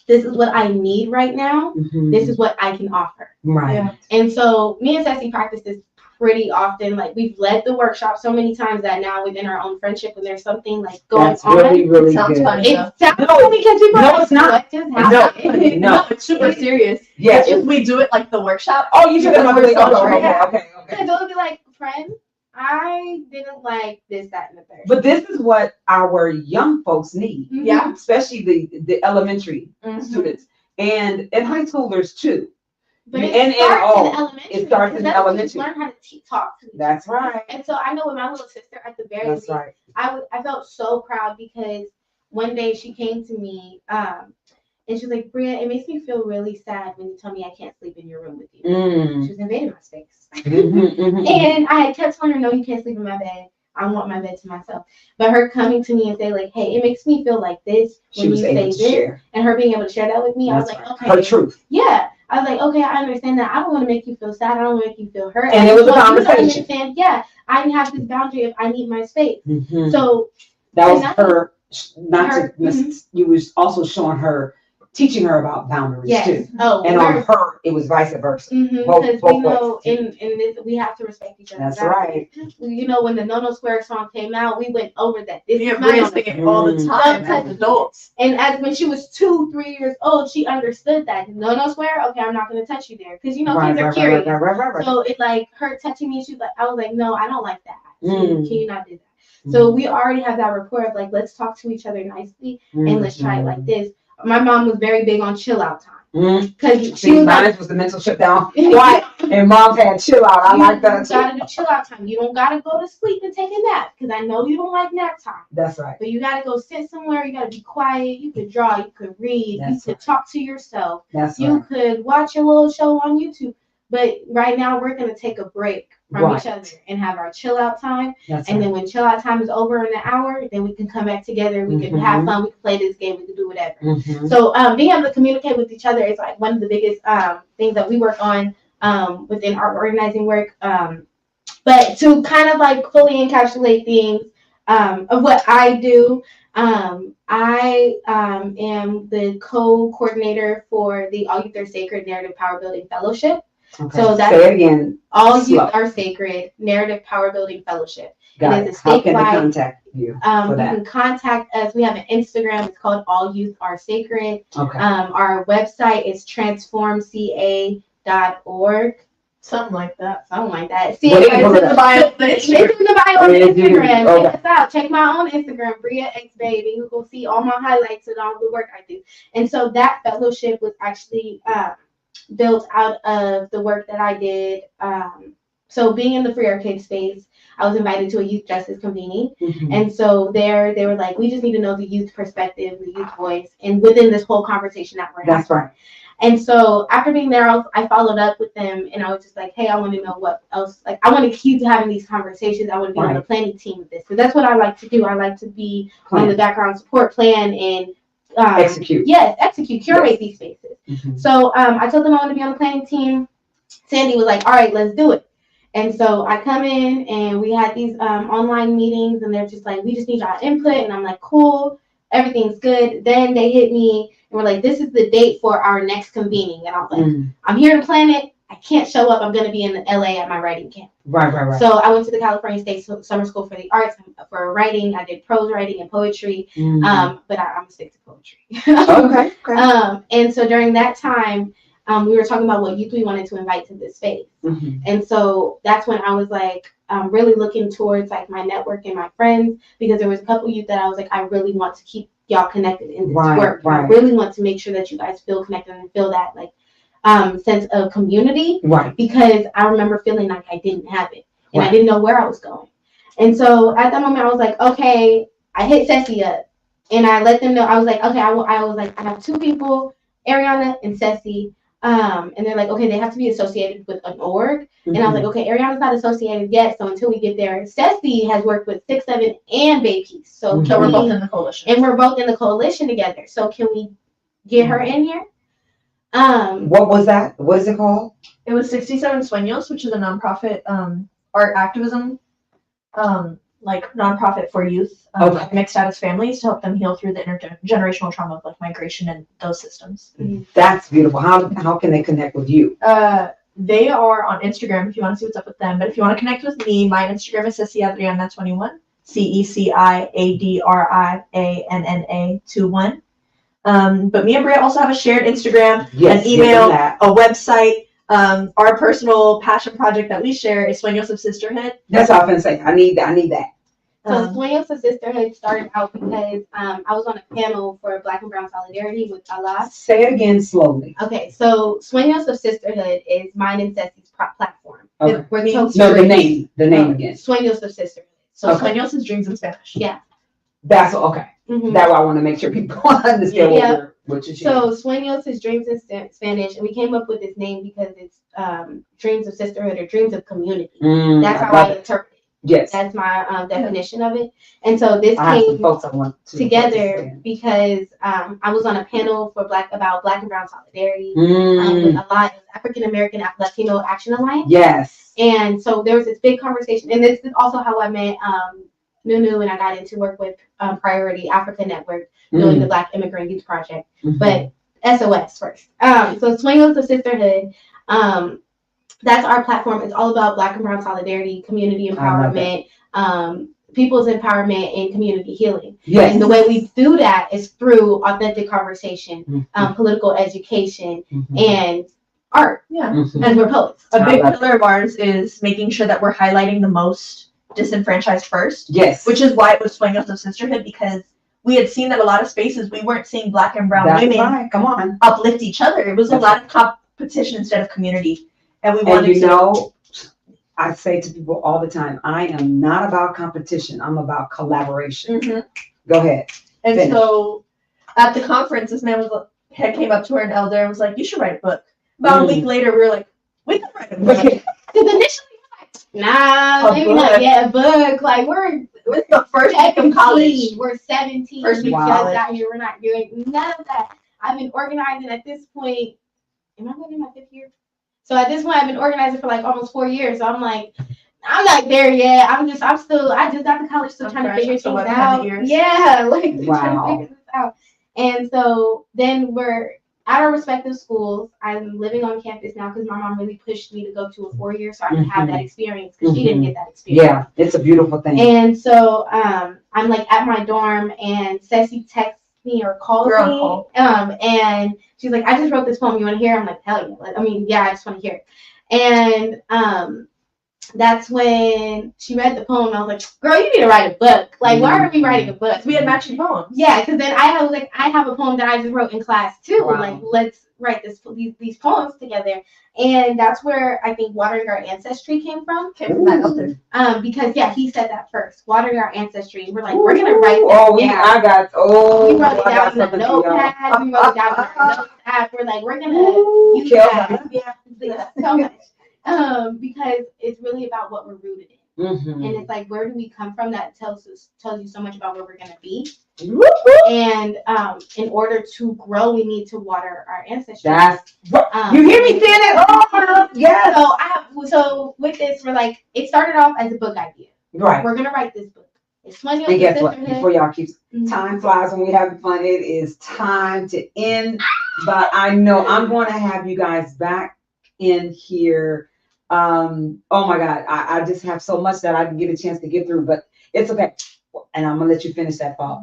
This is what I need right now. This is what I can offer. Right. Yeah. And so me and Ceci practice this pretty often. Like we've led the workshop so many times that now within our own friendship, when there's something like going on, really it sounds good. funny. It sounds funny because people no, it's not. What just happened? No, it's super serious. Yeah, if we do it like the workshop. Oh, you should have okay. Because they'll be like, friend, I didn't like this, that, and the third. But this is what our young folks need. Yeah, especially the elementary students and high schoolers too. But it starts in elementary. Learn how to talk to each other. That's right. And so I know with my little sister at the very least, right. I felt so proud because one day she came to me and she was like, Bria, it makes me feel really sad when you tell me I can't sleep in your room with you. She was invading my space. And I had kept telling her, no, you can't sleep in my bed. I want my bed to myself. But her coming to me and say like, hey, it makes me feel like this when you say this. Share. And her being able to share that with me, That's I was like, okay. Her truth. Yeah. I was like, okay, I understand that. I don't want to make you feel sad. I don't want to make you feel hurt. And it was a conversation. I have this boundary if I need my space. So that was her. You was also showing her, teaching her about boundaries too. Oh, and on her, it was vice versa. Because we know in this we have to respect each other. That's right. You know, when the No No Square song came out, we went over that. This is my singing all the time as adults. And as when she was 2-3 years old, she understood that No No Square. Okay, I'm not going to touch you there because you know kids are curious. Right. So it like her touching me. I was like, no, I don't like that. Can you not do that? So we already have that rapport of like, let's talk to each other nicely and let's try it like this. My mom was very big on chill out time. Because she was mine was the mental shutdown. Why? And mom's had chill out. I like that too. You gotta do chill out time. You don't gotta go to sleep and take a nap because I know you don't like nap time. That's right. But you gotta go sit somewhere. You gotta be quiet. You could draw. You could read. You could talk to yourself. That's you could watch a little show on YouTube. But right now we're gonna take a break from Right. each other and have our chill out time. That's And right. then when chill out time is over in an hour, then we can come back together. We can have fun. We can play this game. We can do whatever. Mhm. So being able to communicate with each other is like one of the biggest things that we work on within our organizing work. But to kind of like fully encapsulate things of what I do, I am the co-coordinator for the All Youth Are Sacred Narrative Power Building Fellowship. Okay. So that's Say it again. All Slow. Youth Are Sacred Narrative Power Building Fellowship. Got It it. is a How can they statewide- contact you for You that? can contact us. We have an Instagram. It's called All Youth Are Sacred. Okay. Our website is transformca.org. Something like that. Something like that. See, Wait, it's hold in up. the bio. It's in the bio on Yeah, it is. Instagram. Okay. Check us out. Check my own Instagram, Bria X Baby. You will see all my highlights and all the work I do. And so that fellowship was actually built out of the work that I did. So being in the free arcade space, I was invited to a youth justice convening. Mhm. And so there they were like, we just need to know the youth perspective, the youth voice, and within this whole conversation that we're having. That's right. And so after being there, I followed up with them, and I was just like, hey, I want to know what else. Like, I want to keep having these conversations. I want to be on the planning team of this, because that's what I like to do. I like to be on the background support plan and Execute. Yes, execute, curate Yes. these spaces. Mhm. So I told them I want to be on the planning team. Sandy was like, all right, let's do it. And so I come in and we had these online meetings, and they're just like, we just need y'all input. And I'm like, cool, everything's good. Then they hit me and we're like, this is the date for our next convening. And I was like, I'm here to plan it. I can't show up. I'm going to be in LA at my writing camp. Right. So I went to the California State Summer School for the Arts for writing. I did prose writing and poetry. Mhm. But I'm a stick to poetry. Okay. And so during that time, we were talking about what youth we wanted to invite to this space. Mhm. And so that's when I was like, really looking towards like my network and my friends, because there was a couple youth that I was like, I really want to keep y'all connected in this work. I really want to make sure that you guys feel connected and feel that like sense of community. Right. Because I remember feeling like I didn't have it, and I didn't know where I was going. And so at that moment, I was like, okay, I hit Ceci up, and I let them know. I was like, okay, I was like, I have two people, Ariana and Ceci. And they're like, okay, they have to be associated with an org. Mm-hmm. And I was like, okay, Ariana's not associated yet, so until we get there. Ceci has worked with 6-7 and Bay Peace. So So we're both in the coalition. and we're both in the coalition together. So can we get her in here? What was that? What is it called? It was 67 Sueños, which is a nonprofit art activism like nonprofit for youth, Okay. mixed status families to help them heal through the intergenerational trauma of like migration and those systems. That's beautiful. How can they connect with you? They are on Instagram if you want to see what's up with them. But if you want to connect with me, my Instagram is Cecilia21, CECIADRIANNA21. But me and Bria also have a shared Instagram, Yes, an email, that. a website. Our personal passion project that we share is Sueños of Sisterhood. That's what I'm gonna say. I need that. So Sueños of Sisterhood started out because I was on a panel for Black and Brown Solidarity with Allah. Say it again slowly. Okay, so Sueños of Sisterhood is mine and Ceci's platform. Okay. We're No, the name again. Sueños of Sisterhood. So Okay. Sueños is dreams in Spanish. Yeah. That's okay. Mhm. That's why I want to make sure people understand what you're So Sueños is dreams in Spanish, and we came up with this name because it's dreams of sisterhood or dreams of community. That's how I interpret it. Yes. That's my definition of it. And so this I have some came folks I want to together understand. because I was on a panel for Black and Brown Solidarity with Mm. a lot of African American Latino Action Alliance. Yes. And so there was this big conversation, and this is also how I met Nunu, and I got into work with Priority Africa Network, doing the Black Immigrant Youth Project. Mhm. But SOS first. So Sueños of Sisterhood, that's our platform. It's all about Black and Brown solidarity, community empowerment, people's empowerment, and community healing. Yes. And the way we do that is through authentic conversation, political education, and art. Yeah. Mhm. And we're poets. A big I love pillar of ours is making sure that we're highlighting the most disenfranchised first, Yes. which is why it was Sueños of Sisterhood, because we had seen that a lot of spaces we weren't seeing Black and Brown That's women right. Come on. uplift each other. It was a That's lot of competition instead of community. And we And wanted you to know, I say to people all the time, I am not about competition. I'm about collaboration. Mhm. Go ahead. And Finish. so at the conference, this man came up to her, an elder, and was like, "You should write a book." About a week later, we were like, We can write a Because book. Because initially, nah, A maybe book. not yet. A book. Like we're It's the first week of 17. college. We're 17. First We week just of college. got here. We're not doing none of that. I've been organizing at this point. Am I going in my 5th year? So at this point, I've been organizing for like almost 4 years. So I'm like, I'm not there yet. I just got to college, still I'm trying to fresh. figure I'm still things about 10 out. years. Yeah, like trying to Wow. figure this out. And so then we're at our respective schools. I'm living on campus now because my mom really pushed me to go to a 4-year so I could have that experience because she didn't get that experience. yeah, it's a beautiful thing. And so I'm like at my dorm and Ceci texts me or calls We're on me. call. And she's like, I just wrote this poem. You want to hear it? I'm like, hell yeah. Like, I mean, yeah, I just want to hear it. And that's when she read the poem. I was like, girl, you need to write a book. Like, why are we writing a book? We had matching poems. Yeah, because then I have a poem that I just wrote in class too. Wow. Like, let's write these poems together. And that's where I think Watering Our Ancestry came from. Came from that elder. Because yeah, he said that first. Watering Our Ancestry. And we're like, we're gonna write this Oh, down. I got We wrote it I got down in a something for y'all. notepad. We wrote it down in our notes app. We're like, we're gonna use Kill that. that. Yeah, so much. Because it's really about what we're rooted in. Mhm. And it's like, where do we come from? That tells you so much about where we're gonna be. Whoop, whoop. And in order to grow, we need to water our ancestry. That's you hear me saying that? Oh, yes. So with this, we're like, it started off as a book idea. Right. We're gonna write this book. It's money on And the guess what? sisterhood. Before y'all keep Mhm. time flies when we're having fun, it is time to end. But I know I'm going to have you guys back in here. Oh my God, I just have so much that I didn't get a chance to get through, but it's okay. And I'm gonna let you finish that thought.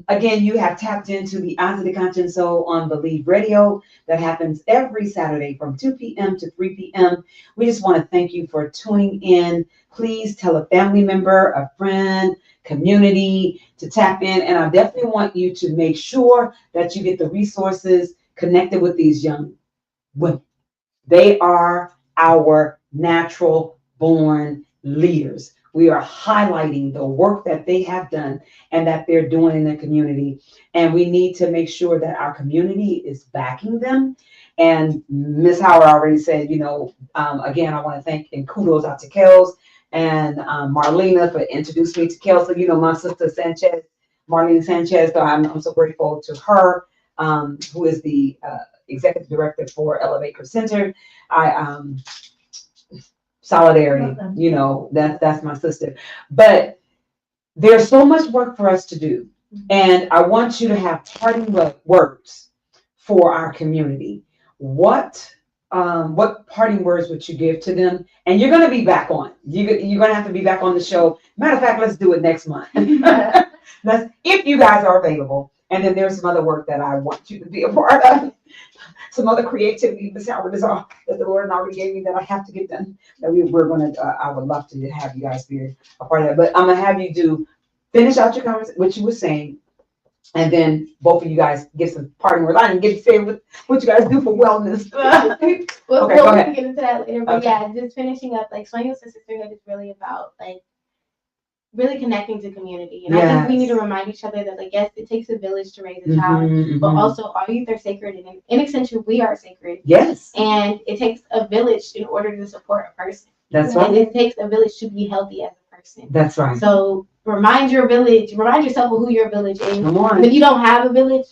Again, you have tapped into the Eyes of the Conscience Soul on Believe Radio. That happens every Saturday from 2 p.m. to 3 p.m. We just want to thank you for tuning in. Please tell a family member, a friend, community to tap in. And I definitely want you to make sure that you get the resources connected with these young women. They are our natural born leaders. We are highlighting the work that they have done and that they're doing in the community. And we need to make sure that our community is backing them. And Ms. Howard already said, again, I want to thank and kudos out to Kels and Marlena for introducing me to Kels. So, my sister Sanchez, Marlene Sanchez. So I'm so grateful to her, who is the executive director for Elevate Her Center. Solidarity, that's my sister. But there's so much work for us to do. And I want you to have parting words for our community. What parting words would you give to them? And you're going to be back on. You're going to have to be back on the show. Matter of fact, let's do it next month. If you guys are available. And then there's some other work that I want you to be a part of. Some other creativity, Ms. Howard, is all that the Lord already gave me that I have to get done. That we're going to, I would love to have you guys be a part of that. But I'm going to have you finish out your conversation, what you were saying. And then both of you guys give some parting words. I didn't get to say what you guys do for wellness. Okay, go we ahead. can get into that later. But Okay. yeah, just finishing up, like Swinging with Sisterhood is really about really connecting to community. And I think we need to remind each other that yes, it takes a village to raise a child, but also all youth are sacred, and in extension, we are sacred. Yes. And it takes a village in order to support a person. That's And right. it takes a village to be healthy as a person. That's right. So remind yourself of who your village is. Come on. And if you don't have a village,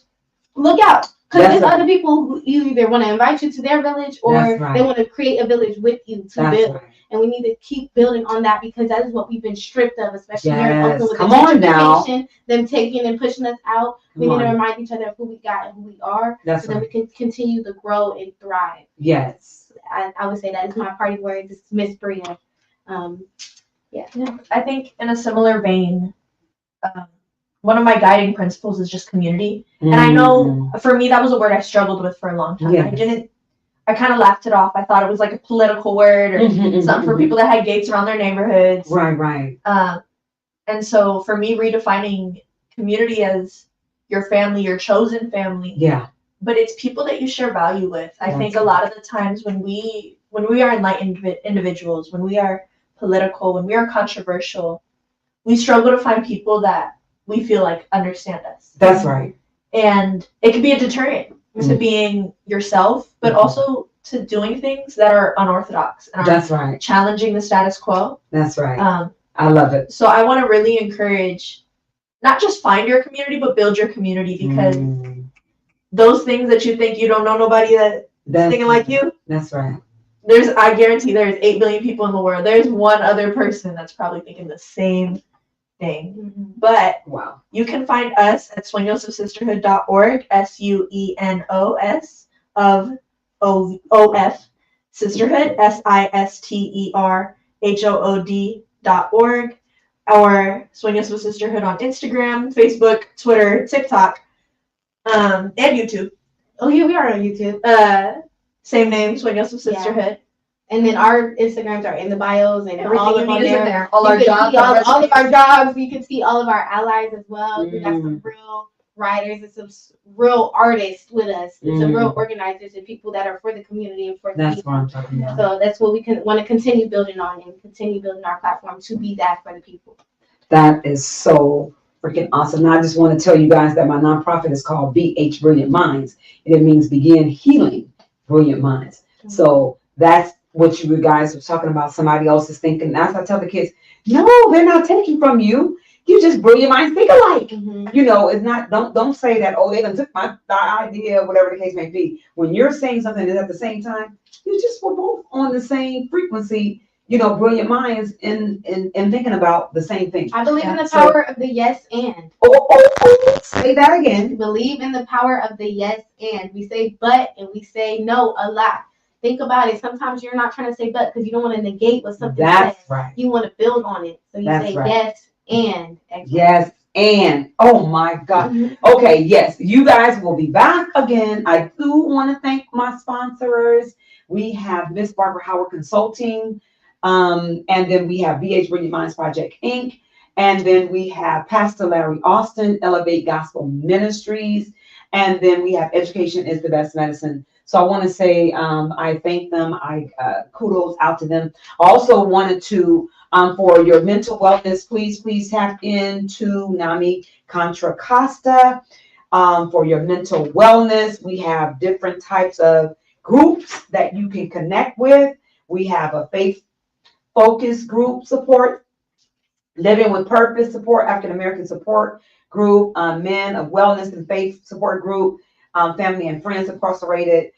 look out. Because That's there's right. other people who either want to invite you to their village or That's right. they want to create a village with you to That's build. right. And we need to keep building on that because that is what we've been stripped of, especially here in Yes. Oakland with Come the on now. gentrification, them taking and pushing us out. We Come need to on. remind each other of who we got and who we are, That's so that we can continue to grow and thrive. Yes. I would say that is my party word. This is Miss Bria. Yeah, I think in a similar vein, one of my guiding principles is just community. And I know for me, that was a word I struggled with for a long time. Yes. I kind of laughed it off. I thought it was like a political word or something for people that had gates around their neighborhoods. Right. And so for me, redefining community as your family, your chosen family. Yeah. But it's people that you share value with. I think a lot of the times when we are enlightened individuals, when we are political, when we are controversial, we struggle to find people that we feel like understand us. That's right. And it can be a deterrent to being yourself, but also to doing things that are unorthodox and are That's right. challenging the status quo. That's right. I love it. So I want to really encourage, not just find your community, but build your community, because those things that you think you don't know nobody that's thinking like you. That's right. I guarantee there's 8 billion people in the world. There's one other person that's probably thinking the same thing. But wow, you can find us at sueñosofsisterhood.org, SUENOS of OF Sisterhood, SISTERHOOD.org, or Sueños of Sisterhood on Instagram, Facebook, Twitter, TikTok, and YouTube. Oh yeah, we are on YouTube. Same name, Sueños of Sisterhood. And then our Instagrams are in the bios and Everything all you of need is in there. All our jobs, all of our jobs. You can see all of our allies as well. We got some real writers and some real artists with us, and some real organizers and people that are for the community and for the that's people. what I'm talking about. So that's what we want to continue building on and continue building our platform to be that for the people. That is so freaking awesome. Now I just want to tell you guys that my nonprofit is called BH Brilliant Minds. And it means Begin Healing Brilliant Minds. So that's what you guys were talking about. Somebody else is thinking. As I tell the kids, no, they're not taking from you. You just brilliant minds think alike. You know, it's not. Don't say that. Oh, they done took my idea, whatever the case may be. When you're saying something that's at the same time, you just were both on the same frequency. You know, brilliant minds in thinking about the same thing. I believe in the power of the yes and. Say that again. Believe in the power of the yes and. We say but and we say no a lot. Think about it. Sometimes you're not trying to say but because you don't want to negate what something says. Right. You want to build on it. So you say yes and. Yes and. Oh my God. Okay, yes. You guys will be back again. I do want to thank my sponsors. We have Ms.Barbara Howard Consulting. And then we have BH Brilliant Minds Project, Inc. And then we have Pastor Larry Austin, Elevate Gospel Ministries. And then we have Education is the Best Medicine. So I want to say I thank them. I kudos out to them. I also wanted to, for your mental wellness, please tap into NAMI Contra Costa. For your mental wellness, we have different types of groups that you can connect with. We have a faith focus group support, Living with Purpose support, African American support group, Men of Wellness and Faith support group, Family and Friends Incarcerated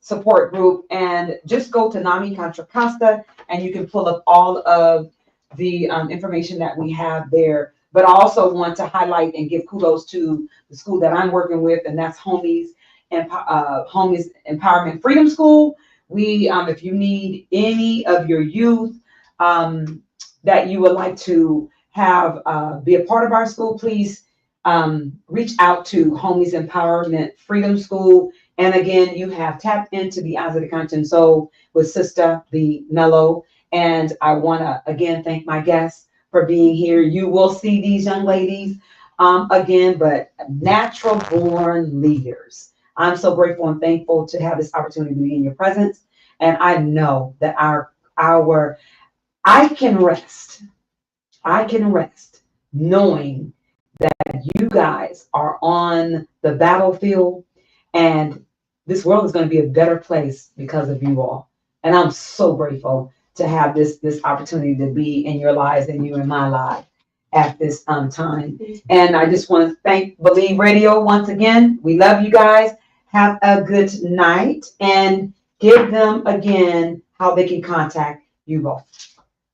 support group, and just go to NAMI Contra Costa and you can pull up all of the information that we have there. But I also want to highlight and give kudos to the school that I'm working with, and that's Homies Empowerment Freedom School. We, if you need any of your youth that you would like to have be a part of our school, please reach out to Homies Empowerment Freedom School. And again, you have tapped into the Eyes of the Conscience Soul with Sistah, the Mellow. And I want to again thank my guests for being here. You will see these young ladies again, but natural born leaders. I'm so grateful and thankful to have this opportunity to be in your presence. And I know that I can rest knowing that you guys are on the battlefield and this world is going to be a better place because of you all. And I'm so grateful to have this opportunity to be in your lives and you in my life at this time. And I just want to thank Believe Radio once again. We love you guys. Have a good night and give them again how they can contact you both.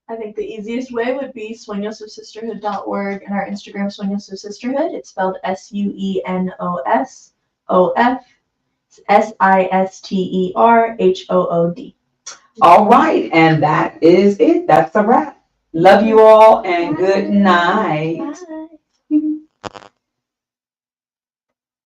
I think the easiest way would be sueñosofsisterhood.org and our Instagram, Sueños of Sisterhood. It's spelled SUENOSOFSISTERHOOD. All right, and that is it. That's a wrap. Love you all and good night. Bye.